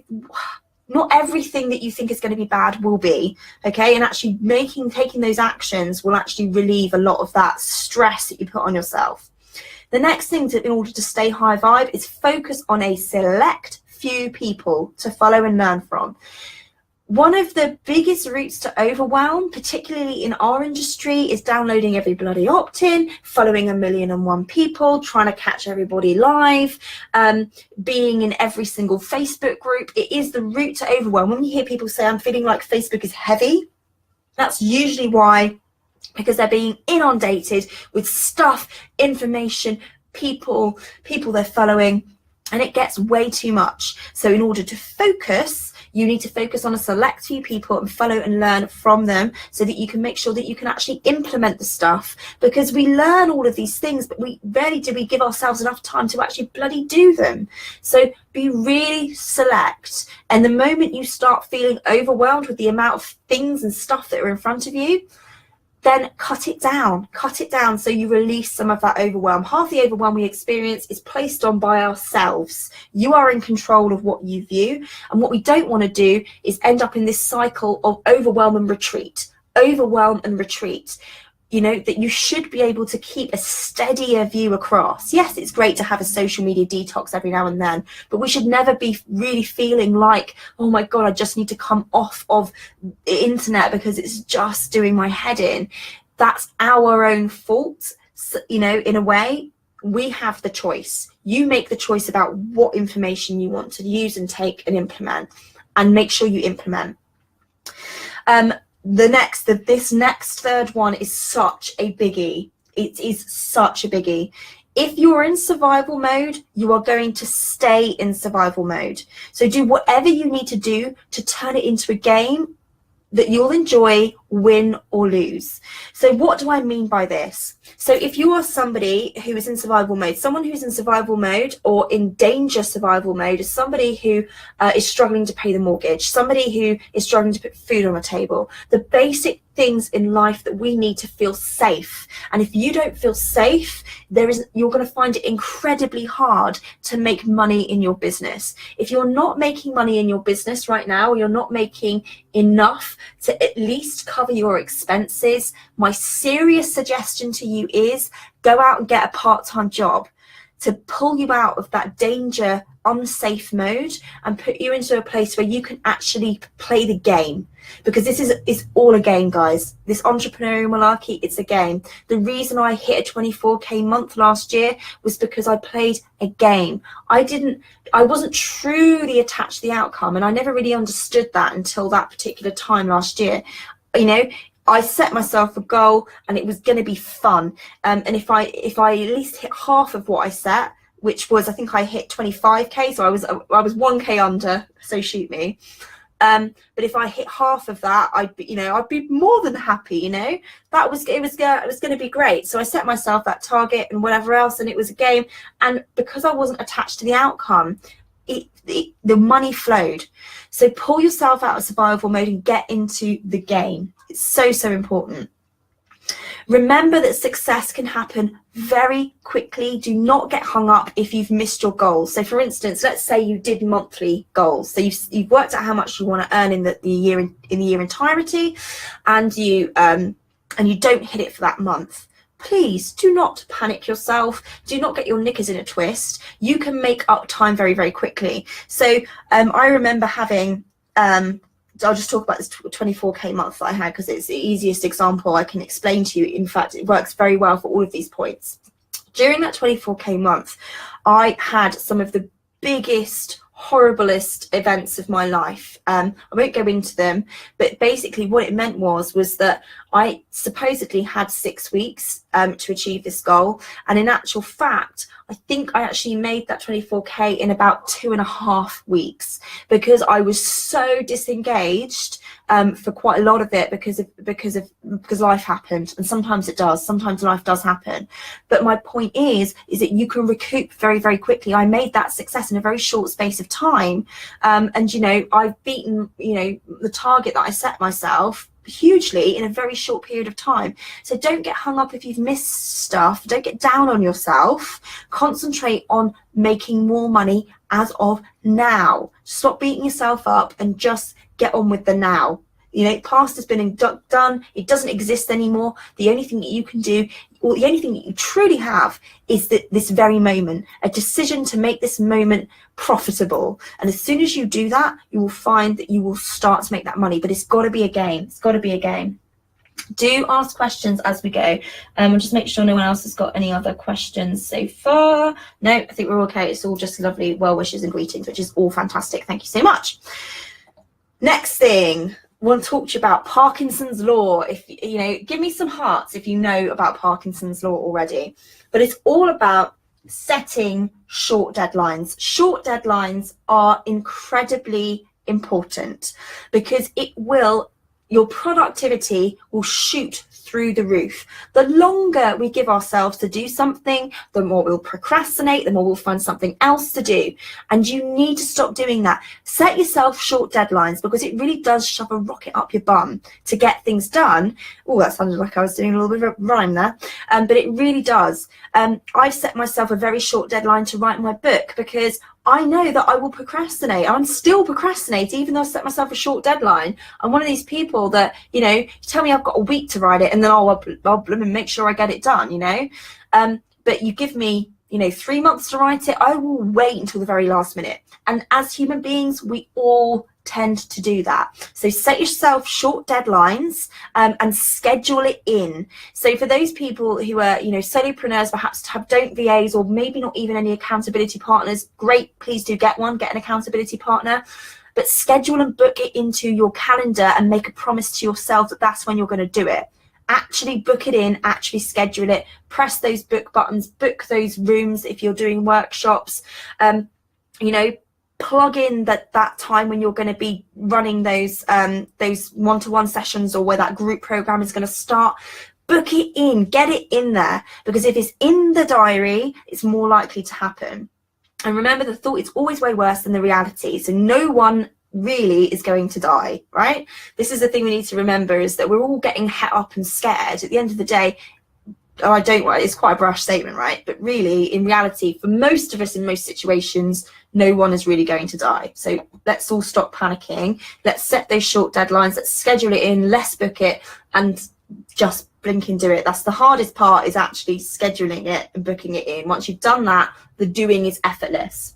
not everything that you think is going to be bad will be, okay? And actually taking those actions will actually relieve a lot of that stress that you put on yourself. The next thing in order to stay high vibe is focus on a select few people to follow and learn from. One of the biggest routes to overwhelm, particularly in our industry, is downloading every bloody opt-in, following 1,000,001 people, trying to catch everybody live, being in every single Facebook group. It is the route to overwhelm. When you hear people say, I'm feeling like Facebook is heavy, that's usually why, because they're being inundated with stuff, information, people they're following, and it gets way too much. So in order to focus, you need to focus on a select few people and follow and learn from them, so that you can make sure that you can actually implement the stuff. Because we learn all of these things, but we rarely do we give ourselves enough time to actually bloody do them. So be really select. And the moment you start feeling overwhelmed with the amount of things and stuff that are in front of you, then cut it down so you release some of that overwhelm. Half the overwhelm we experience is placed on by ourselves. You are in control of what you view, and what we don't want to do is end up in this cycle of overwhelm and retreat. overwhelm and retreat. You know, that you should be able to keep a steadier view across. Yes, it's great to have a social media detox every now and then, but we should never be really feeling like, oh my God, I just need to come off of the internet because it's just doing my head in. That's our own fault. So, you know, in a way, we have the choice. You make the choice about what information you want to use and take and implement, and make sure you implement. This next third one is such a biggie. It is such a biggie. If you're in survival mode, you are going to stay in survival mode. So do whatever you need to do to turn it into a game that you'll enjoy, win or lose. So what do I mean by this? So if you are somebody who is in survival mode, someone who's in survival mode or in danger survival mode is somebody who is struggling to pay the mortgage, somebody who is struggling to put food on the table, the basic things in life that we need to feel safe. And if you don't feel safe, you're going to find it incredibly hard to make money in your business. If you're not making money in your business right now, or you're not making enough to at least cover your expenses, my serious suggestion to you is go out and get a part-time job to pull you out of that danger, unsafe mode and put you into a place where you can actually play the game. Because this is all a game, guys. This entrepreneurial malarkey, it's a game. The reason I hit a 24K month last year was because I played a game. I wasn't truly attached to the outcome, and I never really understood that until that particular time last year. You know, I set myself a goal and it was going to be fun. And if I at least hit half of what I set, which was, I think I hit 25K, so I was 1K under, so shoot me. But if I hit half of that, I'd be more than happy. You know, it was going to be great. So I set myself that target and whatever else, and it was a game. And because I wasn't attached to the outcome, the money flowed. So pull yourself out of survival mode and get into the game. It's so, so important. Remember that success can happen very quickly. Do not get hung up if you've missed your goals. So for instance, let's say you did monthly goals. So you've worked out how much you want to earn in the year entirety, and you don't hit it for that month. Please do not panic yourself. Do not get your knickers in a twist. You can make up time very, very quickly. So I remember having I'll just talk about this 24K month that I had because it's the easiest example I can explain to you. In fact, it works very well for all of these points. During that 24K month, I had some of the biggest, horriblest events of my life. I won't go into them, but basically what it meant was that I supposedly had 6 weeks to achieve this goal. And in actual fact, I think I actually made that 24K in about 2.5 weeks because I was so disengaged for quite a lot of it because life happened, and sometimes it does. Sometimes life does happen. But my point is that you can recoup very, very quickly. I made that success in a very short space of time, and you know, I've beaten the target that I set myself hugely in a very short period of time. So don't get hung up if you've missed stuff. Don't get down on yourself. Concentrate on making more money as of now. Stop beating yourself up and just get on with the now. You know, past has been done. It doesn't exist anymore. The only thing that you can do, or the only thing that you truly have, is this very moment, a decision to make this moment profitable. And as soon as you do that, you will find that you will start to make that money. But it's got to be a game. It's got to be a game. Do ask questions as we go. We'll just make sure no one else has got any other questions so far. No, I think we're okay. It's all just lovely well wishes and greetings, which is all fantastic. Thank you so much. Next thing, I want to talk to you about Parkinson's Law. If you know, give me some hearts if you know about Parkinson's Law already. But it's all about setting short deadlines. Short deadlines are incredibly important because your productivity will shoot through the roof. The longer we give ourselves to do something, the more we'll procrastinate, the more we'll find something else to do. And you need to stop doing that. Set yourself short deadlines because it really does shove a rocket up your bum to get things done. Oh, that sounded like I was doing a little bit of a rhyme there. But it really does. I've set myself a very short deadline to write my book because I know that I will procrastinate. I'm still procrastinating, even though I set myself a short deadline. I'm one of these people that, you know, you tell me I've got a week to write it, and then I'll make sure I get it done, you know. But you give me, you know, 3 months to write it, I will wait until the very last minute. And as human beings, we all tend to do that. So set yourself short deadlines, and schedule it in. So for those people who are, you know, solopreneurs, perhaps don't VAs or maybe not even any accountability partners, great, please do get one, get an accountability partner. But schedule and book it into your calendar and make a promise to yourself that that's when you're going to do it. Actually book it in, actually schedule it, press those book buttons, book those rooms if you're doing workshops, you know, plug in that time when you're going to be running those one-to-one sessions, or where that group program is going to start. Book it in, get it in there, because if it's in the diary, it's more likely to happen. And remember, the thought is always way worse than the reality. So no one really is going to die, right? This is the thing we need to remember, is that we're all getting het up and scared. At the end of the day, it's quite a brash statement, right? But really, in reality, for most of us in most situations, no one is really going to die. So let's all stop panicking. Let's set those short deadlines. Let's schedule it in. Let's book it, and just blink and do it. That's the hardest part, is actually scheduling it and booking it in. Once you've done that, the doing is effortless.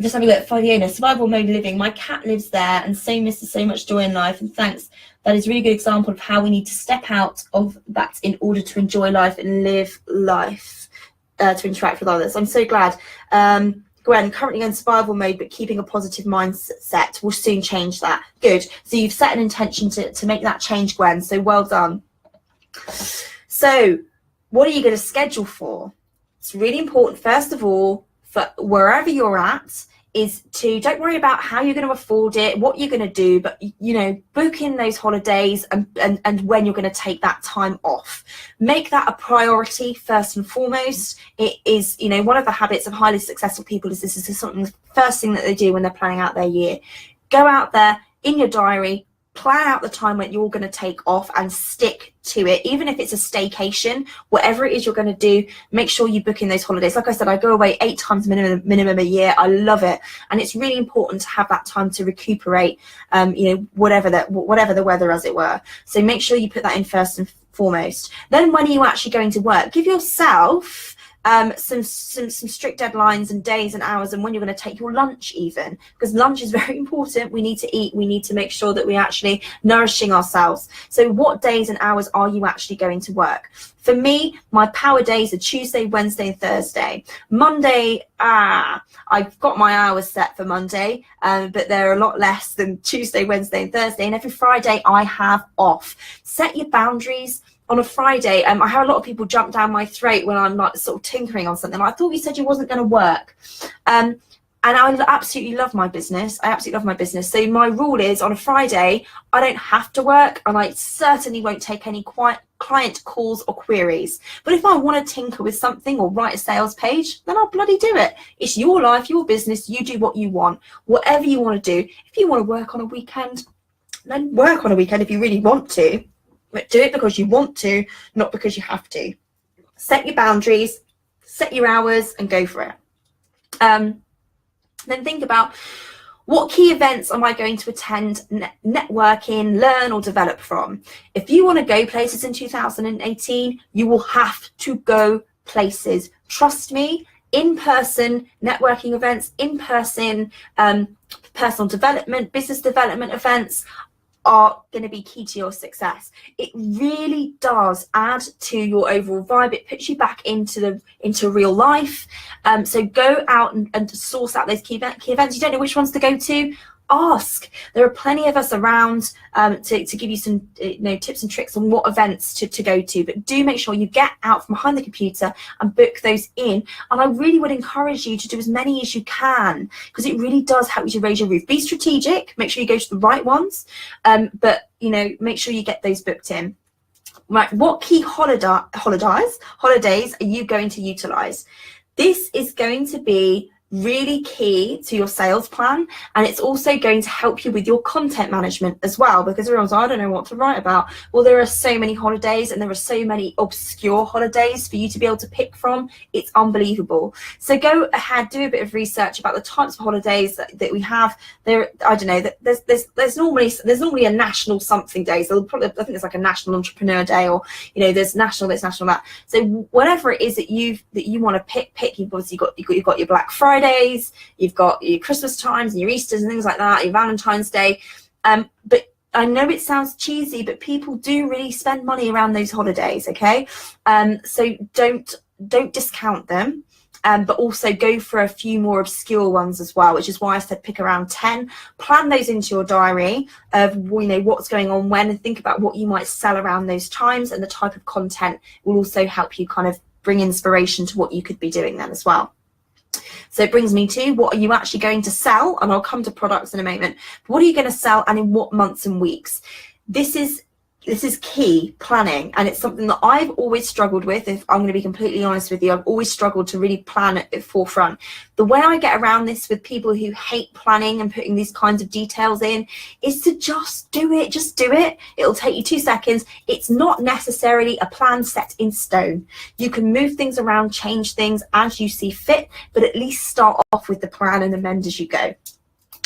Just having a look at Fiona, survival mode living. My cat lives there and so misses so much joy in life, and thanks. That is a really good example of how we need to step out of that in order to enjoy life and live life, to interact with others. I'm so glad. Gwen, currently in survival mode, but keeping a positive mindset. Will soon change that. Good. So you've set an intention to make that change, Gwen. So well done. So what are you going to schedule for? It's really important, first of all, for wherever you're at, is to, don't worry about how you're going to afford it, what you're going to do, but, you know, book in those holidays and when you're going to take that time off. Make that a priority first and foremost. It is, you know, one of the habits of highly successful people is this is something, the first thing that they do when they're planning out their year. Go out there in your diary, plan out the time when you're going to take off and stick to it. Even if it's a staycation, whatever it is you're going to do, make sure you book in those holidays. Like I said, I go away 8 times minimum a year. I love it, and it's really important to have that time to recuperate, you know, whatever the weather, as it were. So make sure you put that in first and foremost. Then when are you actually going to work? Give yourself some strict deadlines and days and hours, and when you're going to take your lunch, even, because lunch is very important. We need to eat. We need to make sure that we're actually nourishing ourselves. So what days and hours are you actually going to work? For me, my power days are Tuesday, Wednesday, and Thursday. Monday, I've got my hours set for Monday, but they're a lot less than Tuesday, Wednesday, and Thursday. And every Friday I have off. Set your boundaries. On a Friday, I have a lot of people jump down my throat when I'm like sort of tinkering on something. I thought you said you wasn't going to work. And I absolutely love my business. I absolutely love my business. So my rule is, on a Friday, I don't have to work, and I certainly won't take any client calls or queries. But if I want to tinker with something or write a sales page, then I'll bloody do it. It's your life, your business. You do what you want, whatever you want to do. If you want to work on a weekend, then work on a weekend if you really want to. But do it because you want to, not because you have to. Set your boundaries, set your hours, and go for it. Then think about, what key events am I going to attend, networking, learn, or develop from? If you want to go places in 2018, you will have to go places. Trust me, in-person networking events, in-person personal development, business development events are going to be key to your success. It really does add to your overall vibe. It puts you back into real life. So go out and source out those key events. You don't know which ones to go to? Ask. There are plenty of us around to give you some tips and tricks on what events to go to. But do make sure you get out from behind the computer and book those in. And I really would encourage you to do as many as you can, because it really does help you to raise your roof. Be strategic. Make sure you go to the right ones. But make sure you get those booked in. Right. What key holidays are you going to utilize? This is going to be really key to your sales plan, and it's also going to help you with your content management as well, because everyone's like, I don't know what to write about. Well, there are so many holidays, and there are so many obscure holidays for you to be able to pick from. It's unbelievable. So go ahead, do a bit of research about the types of holidays that we have. There, I don't know, there's normally a national something day. So probably, I think there's like a national entrepreneur day, or there's national this, national that. So whatever it is that you want to pick, you've obviously you've got your Black Fridays, you've got your Christmas times and your Easters and things like that, your Valentine's Day. But I know it sounds cheesy, but people do really spend money around those holidays, okay? So don't discount them, but also go for a few more obscure ones as well, which is why I said pick around 10. Plan those into your diary of what's going on when, and think about what you might sell around those times, and the type of content will also help you kind of bring inspiration to what you could be doing then as well. So it brings me to, what are you actually going to sell? And I'll come to products in a moment. But what are you going to sell, and in what months and weeks? This is key planning, and it's something that I've always struggled with. If I'm going to be completely honest with you, I've always struggled to really plan at the forefront. The way I get around this with people who hate planning and putting these kinds of details in is to just do it. Just do it. It'll take you 2 seconds. It's not necessarily a plan set in stone. You can move things around, change things as you see fit, but at least start off with the plan and amend as you go.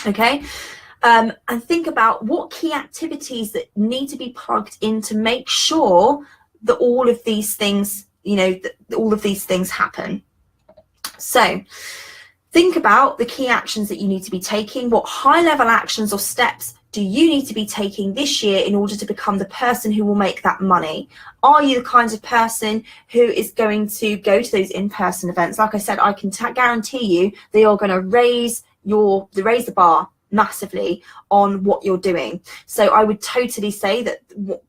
Okay. And think about what key activities that need to be plugged in to make sure that all of these things, that all of these things happen. So think about the key actions that you need to be taking. What high-level actions or steps do you need to be taking this year in order to become the person who will make that money? Are you the kind of person who is going to go to those in-person events? Like I said, I can guarantee you they are going to raise the bar massively on what you're doing. So I would totally say that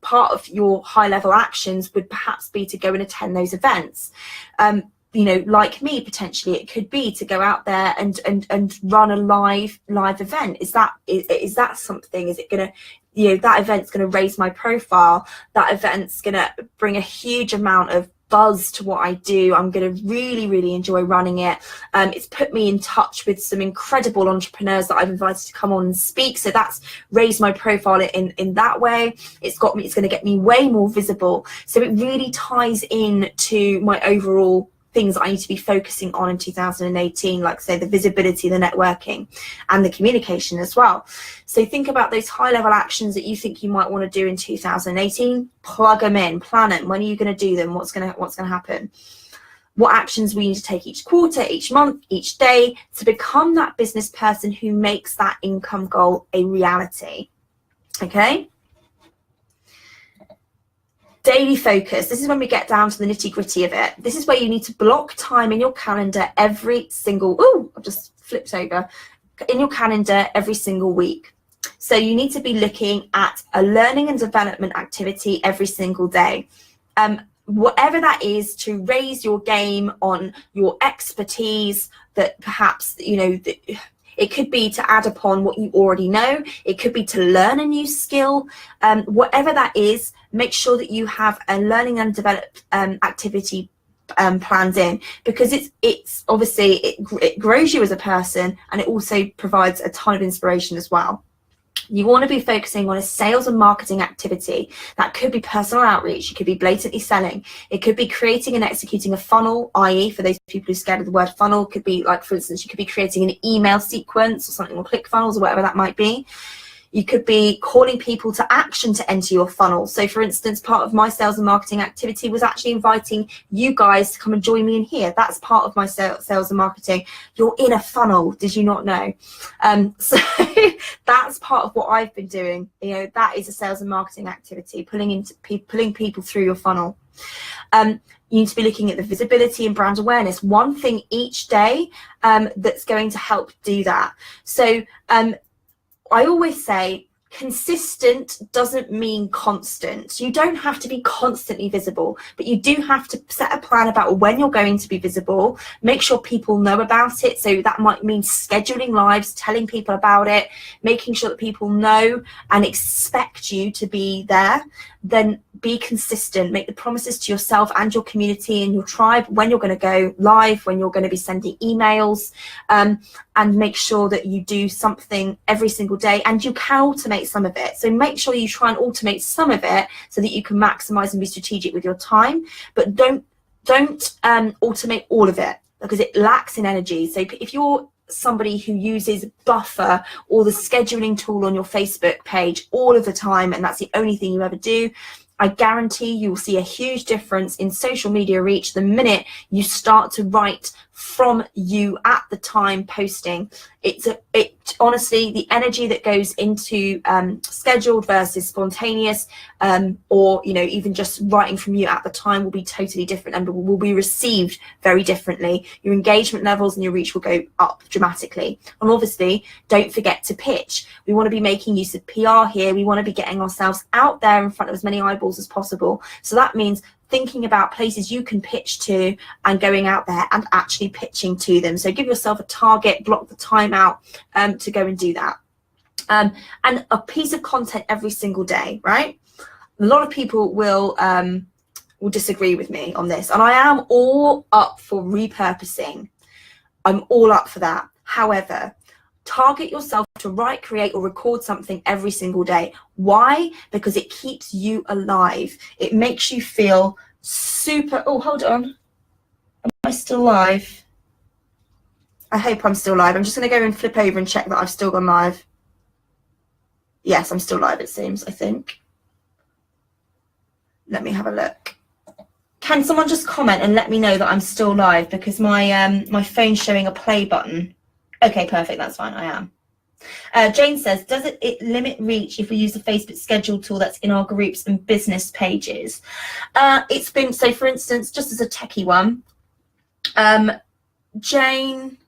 part of your high level actions would perhaps be to go and attend those events. Like me, potentially it could be to go out there and run a live event. Is that something? Is it gonna, that event's gonna raise my profile? That event's gonna bring a huge amount of buzz to what I do. I'm going to really, really enjoy running it. It's put me in touch with some incredible entrepreneurs that I've invited to come on and speak. So that's raised my profile in that way. It's going to get me way more visible. So it really ties in to my overall things I need to be focusing on in 2018, like say the visibility, the networking, and the communication as well. So think about those high level actions that you think you might want to do in 2018, plug them in, plan them. When are you going to do them? What's going to happen? What actions we need to take each quarter, each month, each day to become that business person who makes that income goal a reality. Okay? Daily focus. This is when we get down to the nitty gritty of it. This is where you need to block time in your calendar every single, I've just flipped over, in your calendar every single week. So you need to be looking at a learning and development activity every single day. Whatever that is, to raise your game on your expertise, that perhaps, it could be to add upon what you already know. It could be to learn a new skill. Whatever that is, make sure that you have a learning and develop activity planned in, because it's obviously it grows you as a person, and it also provides a ton of inspiration as well. You want to be focusing on a sales and marketing activity. That could be personal outreach. It could be blatantly selling. It could be creating and executing a funnel, i.e. for those people who are scared of the word funnel, could be like, for instance, you could be creating an email sequence or something, or ClickFunnels or whatever that might be. You could be calling people to action to enter your funnel. So for instance, part of my sales and marketing activity was actually inviting you guys to come and join me in here. That's part of my sales and marketing. You're in a funnel, did you not know? So that's part of what I've been doing. That is a sales and marketing activity, pulling people through your funnel. You need to be looking at the visibility and brand awareness. One thing each day that's going to help do that. So I always say, Consistent doesn't mean constant. You don't have to be constantly visible, but you do have to set a plan about when you're going to be visible. Make sure people know about it. So that might mean scheduling lives, telling people about it, making sure that people know and expect you to be there. Then be consistent. Make the promises to yourself and your community and your tribe when you're going to go live, when you're going to be sending emails, and make sure that you do something every single day, and you can automate some of it. So make sure you try and automate some of it so that you can maximize and be strategic with your time, but don't automate all of it, because it lacks in energy. So if you're somebody who uses Buffer or the scheduling tool on your Facebook page all of the time, and that's the only thing you ever do, I guarantee you will see a huge difference in social media reach the minute you start to write from you at the time posting. Honestly, the energy that goes into scheduled versus spontaneous, or even just writing from you at the time, will be totally different and will be received very differently. Your engagement levels and your reach will go up dramatically. And obviously, don't forget to pitch. We want to be making use of PR here. We want to be getting ourselves out there in front of as many eyeballs as possible. So that means thinking about places you can pitch to and going out there and actually pitching to them. So give yourself a target, block the time out to go and do that. And a piece of content every single day, right? A lot of people will disagree with me on this, and I am all up for repurposing. I'm all up for that. However, target yourself to write, create, or record something every single day. Why? Because it keeps you alive. It makes you feel super... Oh, hold on. Am I still live? I hope I'm still live. I'm just going to go and flip over and check that I've still gone live. Yes, I'm still live, it seems, I think. Let me have a look. Can someone just comment and let me know that I'm still live, because my phone's showing a play button. Okay, perfect. That's fine. I am. Jane says, does it limit reach if we use the Facebook schedule tool that's in our groups and business pages? It's been, so for instance, just as a techie one, Jane,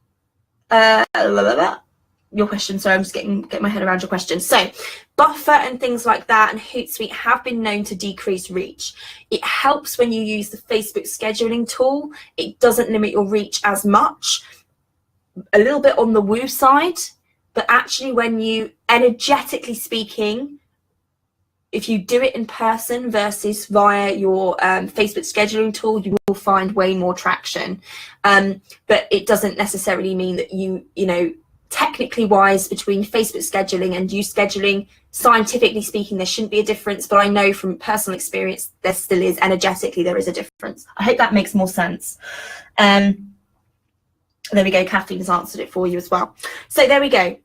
your question, sorry, I'm just getting my head around your question. So Buffer and things like that and Hootsuite have been known to decrease reach. It helps when you use the Facebook scheduling tool. It doesn't limit your reach as much. A little bit on the woo side, but actually when you, energetically speaking, if you do it in person versus via your Facebook scheduling tool, you will find way more traction. But it doesn't necessarily mean that you technically wise, between Facebook scheduling and you scheduling, scientifically speaking, there shouldn't be a difference, but I know from personal experience there still is. Energetically there is a difference. I hope that makes more sense. There we go, Kathleen has answered it for you as well. So there we go.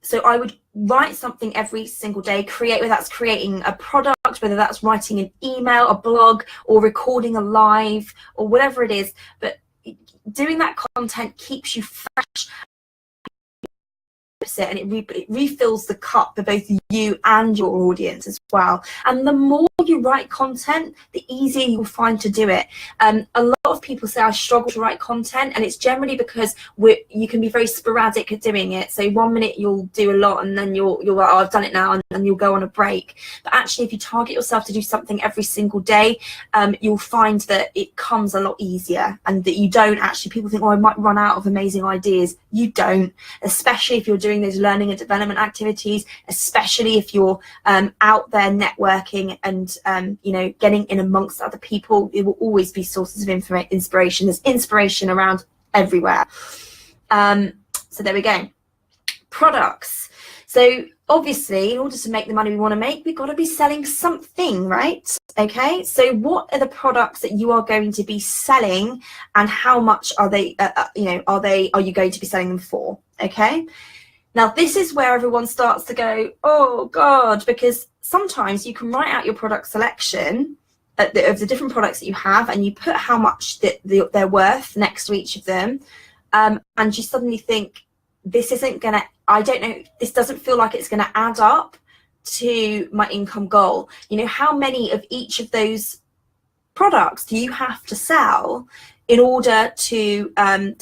So I would write something every single day, whether that's creating a product, whether that's writing an email, a blog, or recording a live, or whatever it is. But doing that content keeps you fresh, and it refills the cup for both you and your audience as well. And the more you write content, the easier you'll find to do it. A lot of people say I struggle to write content, and it's generally because you can be very sporadic at doing it. So 1 minute you'll do a lot, and then you're like, oh, I've done it now, and you'll go on a break. But actually, if you target yourself to do something every single day, you'll find that it comes a lot easier, and that you don't actually, people think, oh, I might run out of amazing ideas. You don't, especially if you're doing those learning and development activities, especially if you're out there networking and getting in amongst other people. It will always be sources of inspiration. There's inspiration around everywhere. So there we go. Products. So obviously, in order to make the money we want to make, we've got to be selling something, right? Okay, so what are the products that you are going to be selling, and how much are they are you going to be selling them for? Okay, now this is where everyone starts to go, oh God, because sometimes you can write out your product selection of the different products that you have, and you put how much they're worth next to each of them, and you suddenly think, this isn't gonna, I don't know, this doesn't feel like it's gonna add up to my income goal. How many of each of those products do you have to sell in order to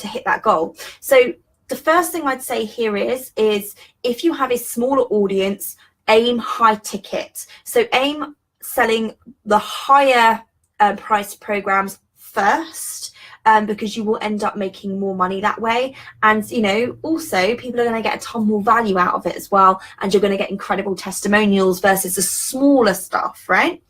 hit that goal? So the first thing I'd say here is if you have a smaller audience, aim high ticket. So aim selling the higher price programs first, because you will end up making more money that way. And, you know, also people are going to get a ton more value out of it as well. And you're going to get incredible testimonials versus the smaller stuff, right?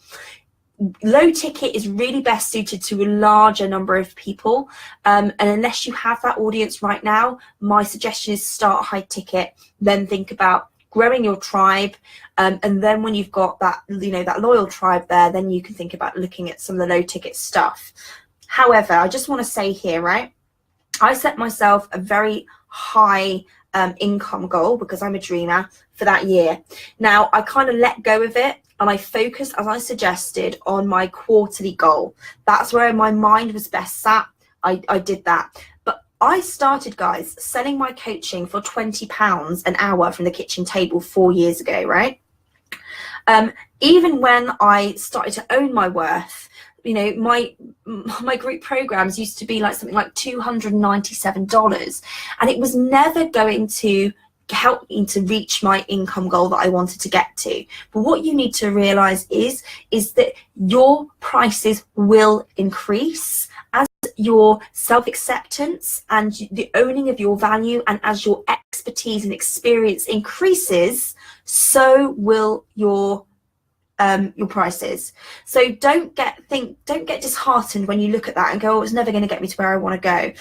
Low ticket is really best suited to a larger number of people. And unless you have that audience right now, my suggestion is start high ticket, then think about growing your tribe. And then when you've got that, you know, that loyal tribe there, then you can think about looking at some of the low ticket stuff. However, I just want to say here, right, I set myself a very high income goal because I'm a dreamer for that year. Now, I kind of let go of it and I focused, as I suggested, on my quarterly goal. That's where my mind was best sat. I did that. But I started, guys, selling my coaching for £20 an hour from the kitchen table 4 years ago, right? Even when I started to own my worth, you know, my group programs used to be like something like $297, and it was never going to help me to reach my income goal that I wanted to get to. But what you need to realize is that your prices will increase as your self-acceptance and the owning of your value, and as your expertise and experience increases, so will your prices. So don't get disheartened when you look at that and go, oh, it's never going to get me to where I want to go.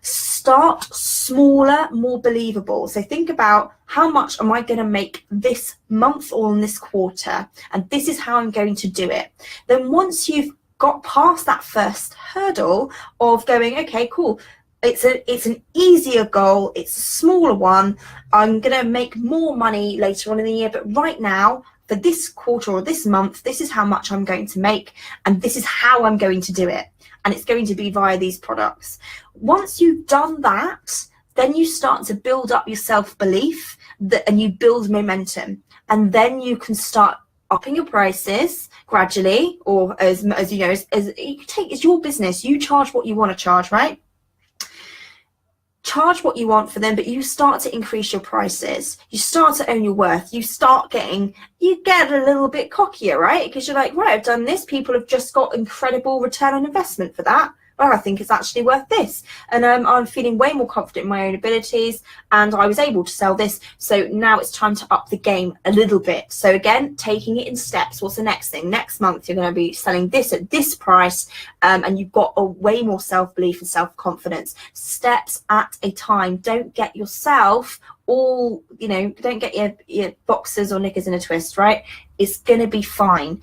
Start smaller, more believable. So think about, how much am I going to make this month or in this quarter, and this is how I'm going to do it. Then once you've got past that first hurdle of going, okay, cool, it's an easier goal, it's a smaller one, I'm going to make more money later on in the year, but right now, for this quarter or this month, this is how much I'm going to make, and this is how I'm going to do it. And it's going to be via these products. Once you've done that, then you start to build up your self-belief, and you build momentum. And then you can start upping your prices gradually, or as you know, as you take, it's your business. You charge what you want to charge, right? Charge what you want for them, but you start to increase your prices. You start to own your worth. You get a little bit cockier, right? Because you're like, right, I've done this. People have just got incredible return on investment for that. Well, I think it's actually worth this. And I'm feeling way more confident in my own abilities, and I was able to sell this. So now it's time to up the game a little bit. So again, taking it in steps. What's the next thing? Next month, you're going to be selling this at this price, and you've got a way more self-belief and self-confidence. Steps at a time. Don't get yourself all, you know, don't get your boxers or knickers in a twist, right? It's going to be fine.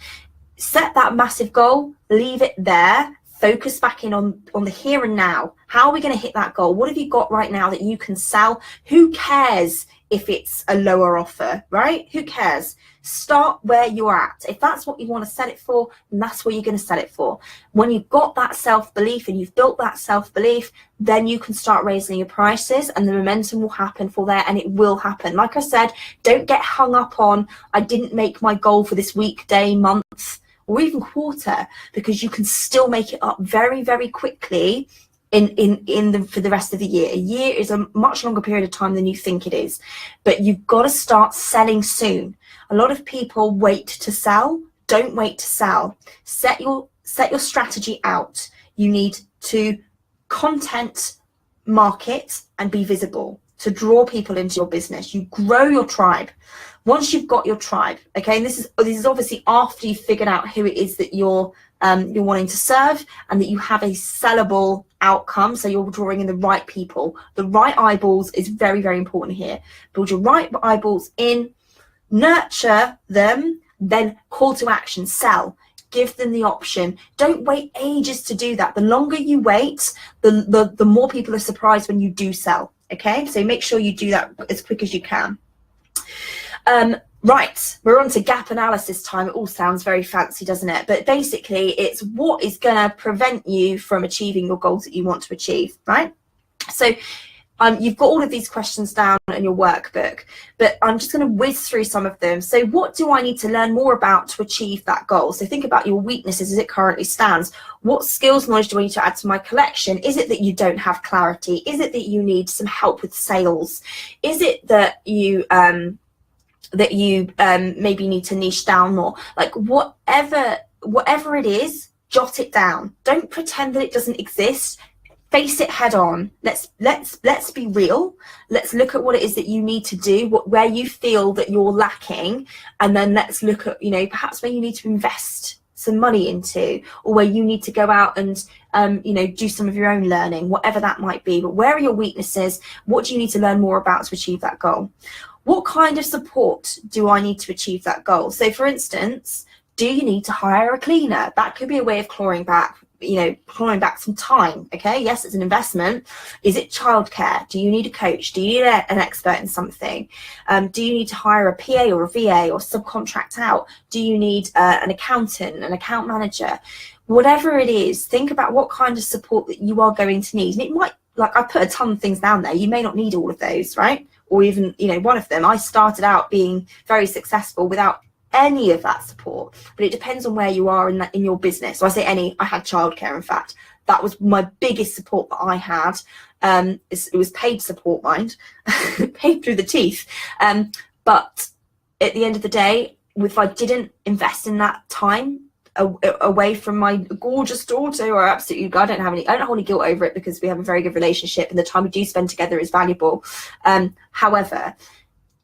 Set that massive goal, leave it there. Focus back in on the here and now. How are we going to hit that goal? What have you got right now that you can sell? Who cares if it's a lower offer, right? Who cares? Start where you're at. If that's what you want to sell it for, then that's what you're going to sell it for. When you've got that self-belief and you've built that self-belief, then you can start raising your prices, and the momentum will happen for there, and it will happen. Like I said, don't get hung up on, I didn't make my goal for this week, day, month, or even quarter, because you can still make it up very, very quickly for the rest of the year. A year is a much longer period of time than you think it is, but you've got to start selling soon. A lot of people wait to sell. Don't wait to sell. Set your strategy out. You need to content market and be visible to draw people into your business. You grow your tribe. Once you've got your tribe, okay, and this is obviously after you've figured out who it is that you're wanting to serve, and that you have a sellable outcome, so you're drawing in the right people. The right eyeballs is very, very important here. Build your right eyeballs in, nurture them, then call to action, sell. Give them the option. Don't wait ages to do that. The longer you wait, the more people are surprised when you do sell, okay? So make sure you do that as quick as you can. Right, we're on to gap analysis time. It all sounds very fancy, doesn't it? But basically, it's what is going to prevent you from achieving your goals that you want to achieve, right? So you've got all of these questions down in your workbook, but I'm just going to whiz through some of them. So what do I need to learn more about to achieve that goal? So think about your weaknesses as it currently stands. What skills and knowledge do I need to add to my collection? Is it that you don't have clarity? Is it that you need some help with sales? Is it that you that you maybe need to niche down more. Like whatever it is, jot it down. Don't pretend that it doesn't exist. Face it head on. Let's be real. Let's look at what it is that you need to do, where you feel that you're lacking, and then let's look at, perhaps where you need to invest some money into, or where you need to go out and do some of your own learning, whatever that might be. But where are your weaknesses? What do you need to learn more about to achieve that goal? What kind of support do I need to achieve that goal? So for instance, do you need to hire a cleaner? That could be a way of clawing back some time. Okay, yes, it's an investment. Is it childcare? Do you need a coach? Do you need an expert in something? Do you need to hire a PA or a VA or subcontract out? Do you need an accountant, an account manager? Whatever it is, think about what kind of support that you are going to need. And it might, like, I put a ton of things down there. You may not need all of those, right? Or even, one of them. I started out being very successful without any of that support, but it depends on where you are in your business. So I say I had childcare. In fact, that was my biggest support that I had. It was paid support, mind, paid through the teeth. But at the end of the day, if I didn't invest in that time away from my gorgeous daughter, or absolutely, I don't have any guilt over it, because we have a very good relationship and the time we do spend together is valuable. However,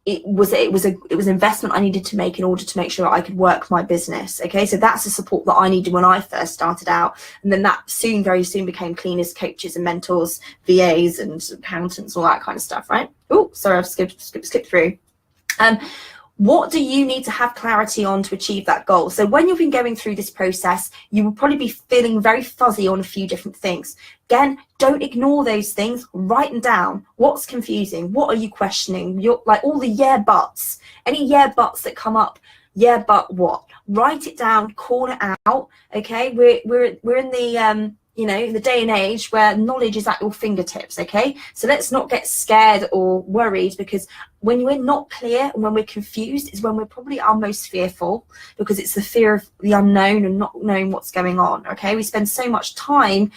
it was an investment I needed to make in order to make sure I could work my business. Okay, so that's the support that I needed when I first started out, and then that very soon became cleaners, coaches and mentors, VAs and accountants, all that kind of stuff, right? Oh, sorry, I've skipped through. What do you need to have clarity on to achieve that goal? So when you've been going through this process, you will probably be feeling very fuzzy on a few different things. Again, don't ignore those things. Write them down. What's confusing? What are you questioning? Like all the yeah buts. Any yeah buts that come up. Yeah, but what? Write it down. Call it out. Okay, we're in the in the day and age where knowledge is at your fingertips. Okay, so let's not get scared or worried, because when we're not clear and when we're confused is when we're probably our most fearful, because it's the fear of the unknown and not knowing what's going on. Okay, we spend so much time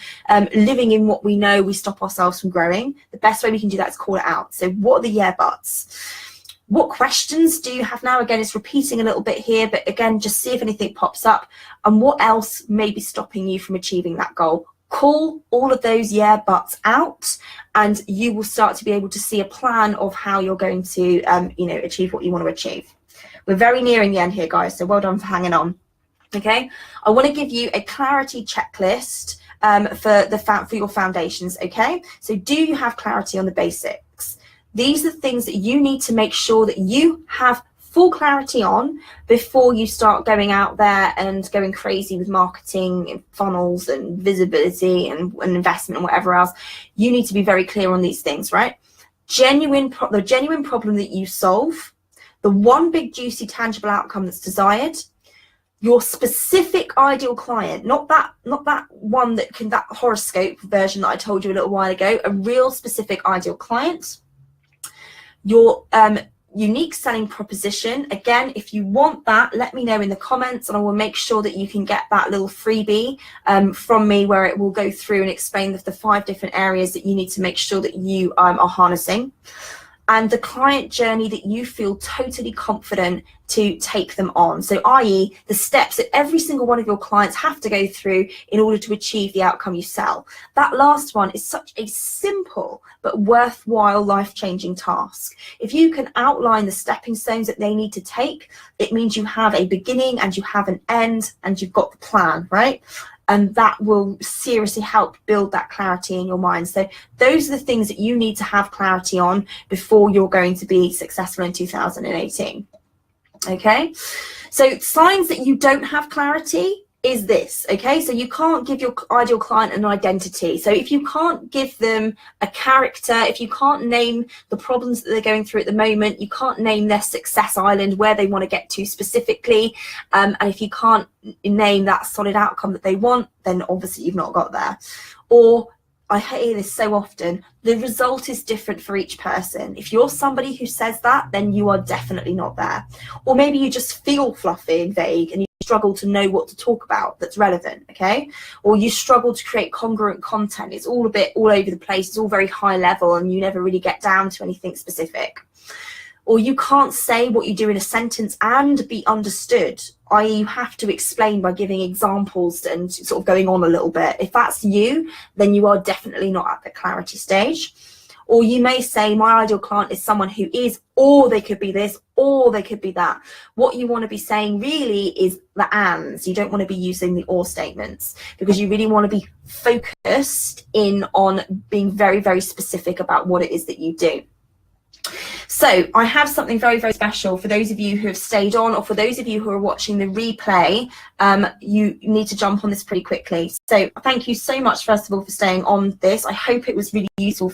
living in what we know, we stop ourselves from growing. The best way we can do that is call it out. So what are the yeah buts? What questions do you have now? Again, it's repeating a little bit here, but again, just see if anything pops up, and what else may be stopping you from achieving that goal. Call all of those yeah buts out, and you will start to be able to see a plan of how you're going to achieve what you want to achieve. We're very nearing the end here, guys, so well done for hanging on. Okay, I want to give you a clarity checklist for your foundations. Okay, so do you have clarity on the basics? These are the things that you need to make sure that you have full clarity on before you start going out there and going crazy with marketing and funnels and visibility and investment and whatever else. You need to be very clear on these things, right? The genuine problem that you solve, the one big juicy tangible outcome that's desired, your specific ideal client, not that one that horoscope version that I told you a little while ago, a real specific ideal client. Your unique selling proposition. Again, if you want that, let me know in the comments, and I will make sure that you can get that little freebie from me, where it will go through and explain the 5 different areas that you need to make sure that you are harnessing, and the client journey that you feel totally confident to take them on. So i.e. the steps that every single one of your clients have to go through in order to achieve the outcome you sell. That last one is such a simple but worthwhile life-changing task. If you can outline the stepping stones that they need to take, it means you have a beginning and you have an end and you've got the plan, right? And that will seriously help build that clarity in your mind. So those are the things that you need to have clarity on before you're going to be successful in 2018. Okay, so signs that you don't have clarity is this. Okay, so you can't give your ideal client an identity. So if you can't give them a character, if you can't name the problems that they're going through at the moment, you can't name their success island, where they want to get to specifically, and if you can't name that solid outcome that they want, then obviously you've not got there. Or I hear this so often, the result is different for each person. If you're somebody who says that, then you are definitely not there. Or maybe you just feel fluffy and vague and you struggle to know what to talk about that's relevant, okay? Or you struggle to create congruent content. It's all a bit all over the place. It's all very high level and you never really get down to anything specific. or you can't say what you do in a sentence and be understood, i.e. you have to explain by giving examples and sort of going on a little bit. If that's you, then you are definitely not at the clarity stage. Or you may say, my ideal client is someone who is, or they could be this, or they could be that. What you want to be saying really is the ands. You don't want to be using the or statements, because you really want to be focused in on being very, very specific about what it is that you do. So I have something very, very special for those of you who have stayed on, or for those of you who are watching the replay. You need to jump on this pretty quickly. So thank you so much, first of all, for staying on this. I hope it was really useful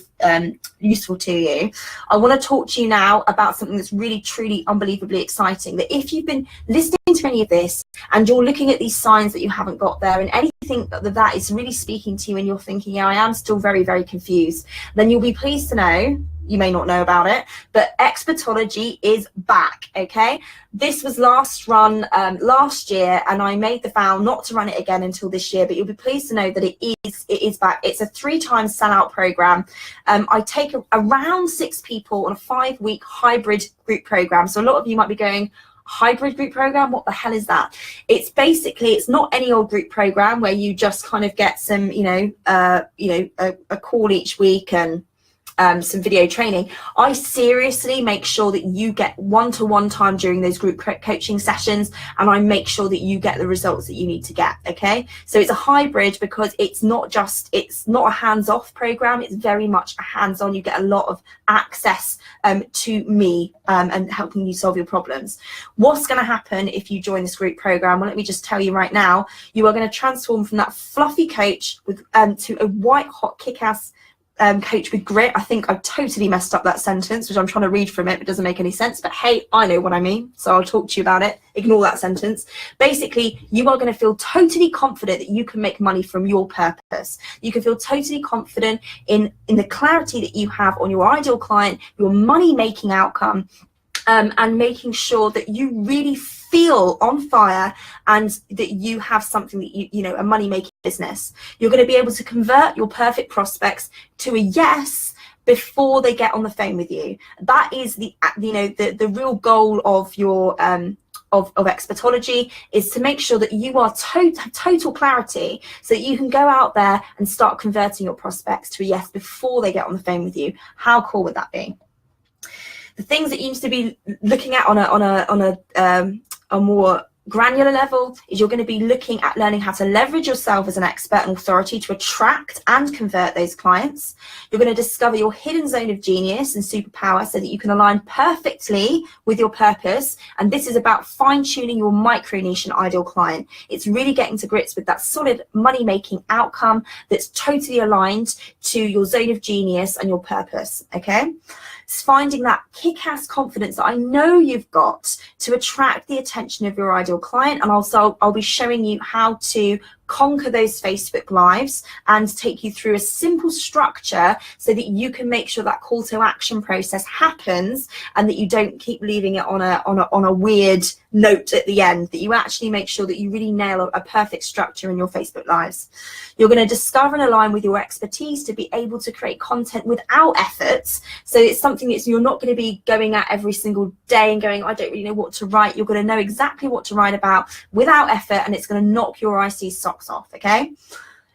to you. I want to talk to you now about something that's really, truly, unbelievably exciting. That if you've been listening to any of this and you're looking at these signs that you haven't got there, and anything that is really speaking to you, and you're thinking, yeah, I am still very, very confused, then you'll be pleased to know, you may not know about it, but Expertology is back. Okay, this was last run last year, and I made the vow not to run it again until this year, but you'll be pleased to know that it is back. It's a 3-time sellout program. I take around 6 people on a 5-week hybrid group program. So a lot of you might be going, hybrid group program, what the hell is that? It's basically, it's not any old group program where you just kind of get some a call each week and some video training. I seriously make sure that you get one-to-one time during those group coaching sessions, and I make sure that you get the results that you need to get. Okay, so it's a hybrid because it's not a hands-off program, it's very much a hands-on. You get a lot of access to me and helping you solve your problems. What's going to happen if you join this group program? Well, let me just tell you right now, you are going to transform from that fluffy coach with to a white hot kick-ass coach with grit. I think I totally messed up that sentence, which I'm trying to read from it, but it doesn't make any sense. But hey, I know what I mean, so I'll talk to you about it. Ignore that sentence. Basically, you are going to feel totally confident that you can make money from your purpose. You can feel totally confident in the clarity that you have on your ideal client, your money-making outcome, and making sure that you really feel on fire and that you have something that you know, a money-making business. You're going to be able to convert your perfect prospects to a yes before they get on the phone with you. That is the real goal of your of Expertology, is to make sure that you are total clarity, so that you can go out there and start converting your prospects to a yes before they get on the phone with you. How cool would that be? The things that you need to be looking at on a more granular level is you're going to be looking at learning how to leverage yourself as an expert and authority to attract and convert those clients. You're going to discover your hidden zone of genius and superpower so that you can align perfectly with your purpose. And this is about fine-tuning your micro niche and ideal client. It's really getting to grips with that solid money-making outcome that's totally aligned to your zone of genius and your purpose. Okay, it's finding that kick-ass confidence that I know you've got to attract the attention of your ideal client. And also I'll be showing you how to conquer those Facebook Lives and take you through a simple structure so that you can make sure that call to action process happens, and that you don't keep leaving it on a weird note at the end, that you actually make sure that you really nail a perfect structure in your Facebook Lives. You're going to discover and align with your expertise to be able to create content without efforts. So it's something that you're not going to be going at every single day and going, I don't really know what to write. You're going to know exactly what to write about without effort, and it's going to knock your IC socks off. Okay,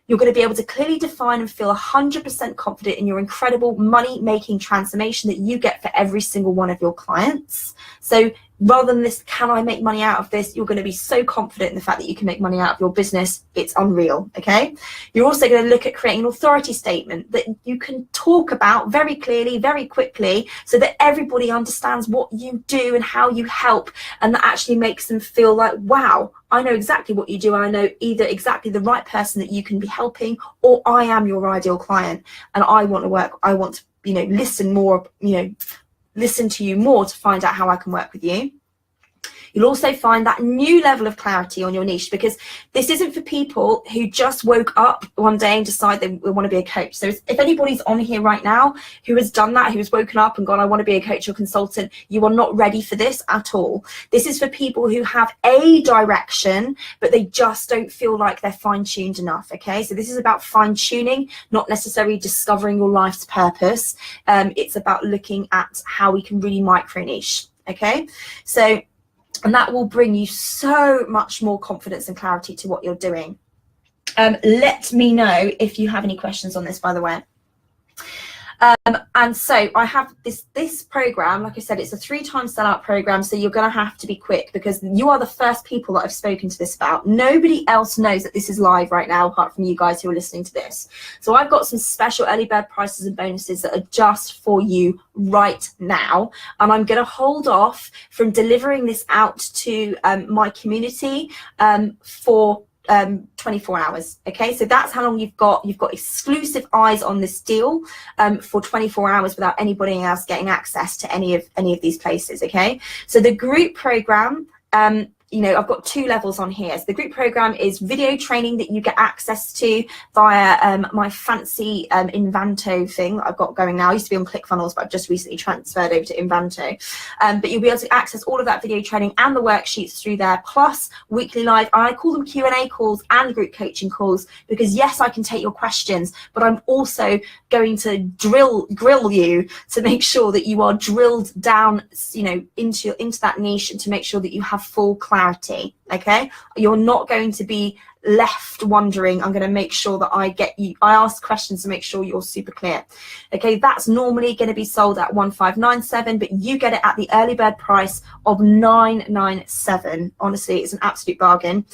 you're going to be able to clearly define and feel 100% confident in your incredible money-making transformation that you get for every single one of your clients. So rather than this, can I make money out of this? You're going to be so confident in the fact that you can make money out of your business. It's unreal. Okay, you're also going to look at creating an authority statement that you can talk about very clearly, very quickly, so that everybody understands what you do and how you help, and that actually makes them feel like, wow, I know exactly what you do. I know either exactly the right person that you can be helping, or I am your ideal client and I want to work. I want to, listen more, listen to you more to find out how I can work with you. You'll also find that new level of clarity on your niche, because this isn't for people who just woke up one day and decide they want to be a coach. So if anybody's on here right now who has done that, who has woken up and gone, I want to be a coach or consultant, you are not ready for this at all. This is for people who have a direction, but they just don't feel like they're fine-tuned enough, okay? So this is about fine-tuning, not necessarily discovering your life's purpose. It's about looking at how we can really micro niche, okay? So, and that will bring you so much more confidence and clarity to what you're doing. Let me know if you have any questions on this, by the way. And so I have this program, like I said, it's a 3-time sellout program, so you're going to have to be quick, because you are the first people that I've spoken to this about. Nobody else knows that this is live right now apart from you guys who are listening to this. So I've got some special early bird prices and bonuses that are just for you right now, and I'm going to hold off from delivering this out to my community for 24 hours. Okay, so that's how long you've got exclusive eyes on this deal for 24 hours without anybody else getting access to any of these places. Okay, so the group program, you know, I've got 2 levels on here. So the group program is video training that you get access to via my fancy Invanto thing that I've got going now. I used to be on ClickFunnels, but I've just recently transferred over to Invanto. But you'll be able to access all of that video training and the worksheets through there, plus weekly live. I call them Q&A calls and group coaching calls, because yes, I can take your questions, but I'm also going to grill you to make sure that you are drilled down, you know, into that niche, and to make sure that you have full clarity. Okay, you're not going to be left wondering. I'm going to make sure that I ask questions to make sure you're super clear. Okay, that's normally going to be sold at 1597, but you get it at the early bird price of 997. Honestly, it's an absolute bargain.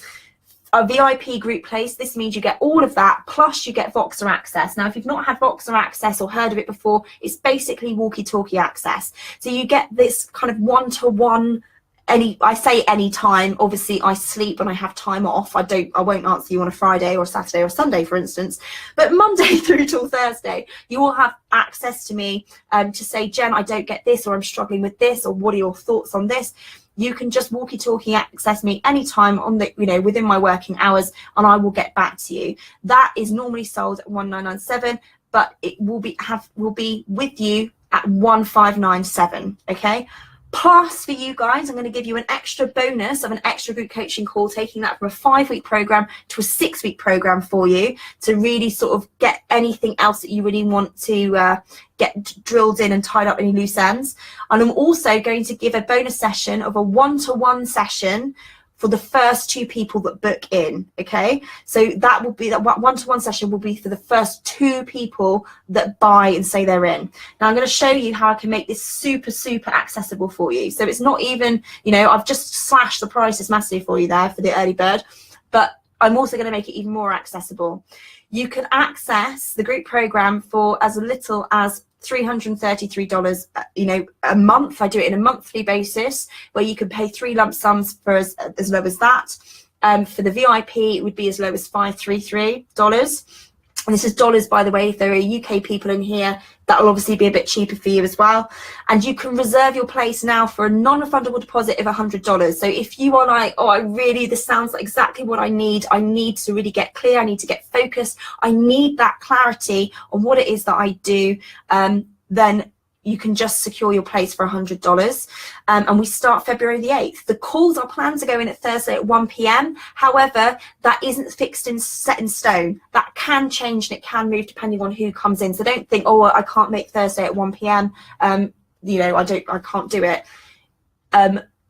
A VIP group place, this means you get all of that, plus you get Voxer access. Now, if you've not had Voxer access or heard of it before, it's basically walkie-talkie access. So you get this kind of one-to-one, I say any time. Obviously I sleep and I have time off. I won't answer you on a Friday or Saturday or Sunday, for instance, but Monday through till Thursday, you will have access to me to say, Jen, I don't get this, or I'm struggling with this, or what are your thoughts on this? You can just walkie-talkie access me anytime on the, you know, within my working hours, and I will get back to you. That is normally sold at 1997, but it will be with you at 1597. Okay. Plus, for you guys, I'm going to give you an extra bonus of an extra group coaching call, taking that from a 5-week program to a 6-week program for you, to really sort of get anything else that you really want to get drilled in and tied up any loose ends. And I'm also going to give a bonus session of a 1-to-1 session for the first 2 people that book in. Okay, so that 1-to-1 session will be for the first 2 people that buy and say they're in. Now I'm going to show you how I can make this super accessible for you. So it's not even, you know, I've just slashed the prices massively for you there for the early bird, but I'm also going to make it even more accessible. You can access the group program for as little as $333, you know, a month. I do it in a monthly basis, where you can pay 3 lump sums for as low as that. For the VIP, it would be as low as $533. And this is dollars, by the way. If there are UK people in here, that will obviously be a bit cheaper for you as well. And you can reserve your place now for a non-refundable deposit of $100. So if you are like, oh, this sounds like exactly what I need to really get clear, I need to get focused, I need that clarity on what it is that I do, then you can just secure your place for $100. And we start February the 8th. The calls are planned to go in at Thursday at 1 p.m. However, that isn't set in stone. That can change and it can move depending on who comes in. So don't think, oh, I can't make Thursday at 1 p.m. You know, I can't do it.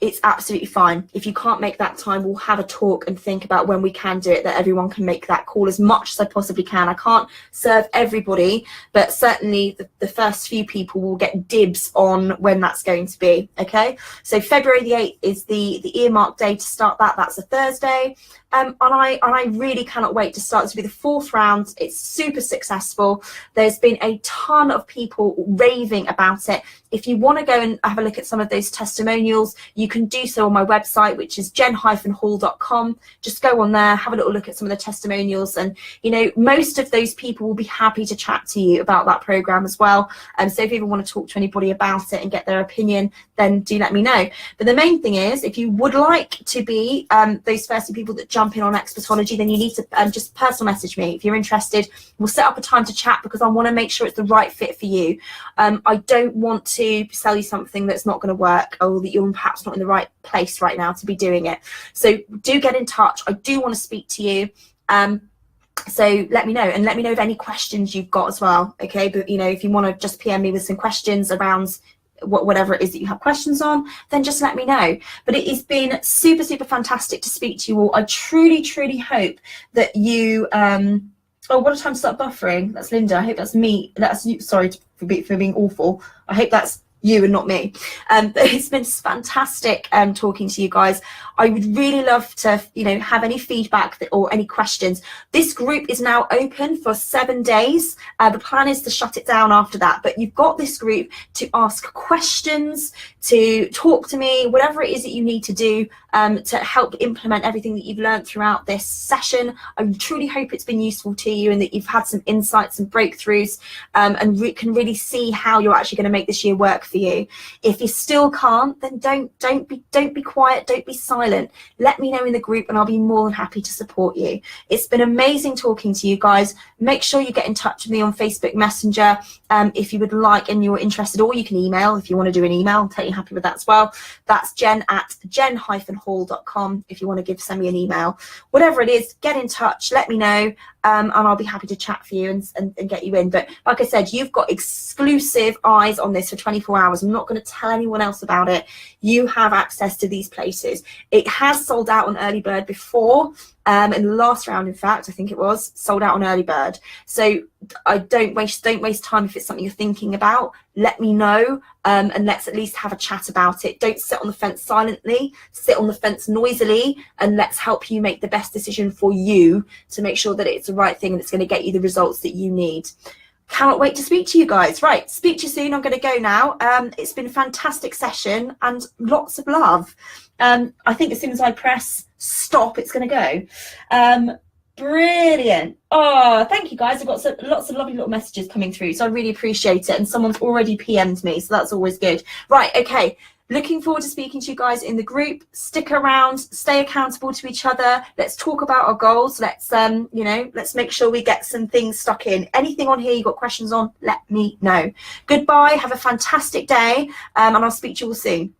It's absolutely fine. If you can't make that time, we'll have a talk and think about when we can do it, that everyone can make that call as much as I possibly can. I can't serve everybody, but certainly the first few people will get dibs on when that's going to be. Okay, so February the 8th is the earmarked day to start that. That's a Thursday. And I really cannot wait to start. This will be the 4th round. It's super successful. There's been a ton of people raving about it. If you want to go and have a look at some of those testimonials, you you can do so on my website, which is jen-hall.com. Just go on there, have a little look at some of the testimonials, and you know, most of those people will be happy to chat to you about that program as well. So if you ever want to talk to anybody about it and get their opinion, then do let me know. But the main thing is, if you would like to be those first few people that jump in on expertology, then you need to just personal message me if you're interested. We'll set up a time to chat, because I want to make sure it's the right fit for you. I don't want to sell you something that's not going to work, or that you're perhaps not in the right place right now to be doing it. So do get in touch. I do want to speak to you. So let me know, and let me know of any questions you've got as well. Okay, but you know, if you want to just PM me with some questions around whatever it is that you have questions on, then just let me know. But it has been super, super fantastic to speak to you all. I truly, truly hope that you oh, what a time to start buffering. That's Linda. I hope that's me. That's you. Sorry for being awful. I hope that's you and not me. But it's been fantastic talking to you guys. I would really love to, you know, have any feedback or any questions. This group is now open for 7 days. The plan is to shut it down after that, but you've got this group to ask questions, to talk to me, whatever it is that you need to do to help implement everything that you've learned throughout this session. I truly hope it's been useful to you, and that you've had some insights and breakthroughs, and can really see how you're actually going to make this year work for you. If you still can't, then don't be quiet, don't be silent. Let me know in the group, and I'll be more than happy to support you. It's been amazing talking to you guys. Make sure you get in touch with me on Facebook Messenger if you would like and you're interested, or you can email if you want to do an email. I'm totally happy with that as well. That's jen@jen-hall.com if you want to send me an email. Whatever it is, get in touch, let me know, and I'll be happy to chat for you and get you in. But like I said, you've got exclusive eyes on this for 24 hours. I'm not going to tell anyone else about it. You have access to these places. It has sold out on early bird before. In the last round, in fact, I think it was sold out on early bird. So I don't waste time. If it's something you're thinking about, let me know, and let's at least have a chat about it. Don't sit on the fence silently, sit on the fence noisily, and let's help you make the best decision for you to make sure that it's the right thing and it's going to get you the results that you need. Cannot wait to speak to you guys. Right, speak to you soon. I'm going to go now. It's been a fantastic session and lots of love. I think as soon as I press stop, it's going to go. Brilliant. Oh, thank you guys. I've got lots of lovely little messages coming through, so I really appreciate it. And someone's already PM'd me, so that's always good. Right, okay. Looking forward to speaking to you guys in the group. Stick around, stay accountable to each other. Let's talk about our goals. Let's you know, let's make sure we get some things stuck in. Anything on here you've got questions on, let me know. Goodbye, have a fantastic day, and I'll speak to you all soon.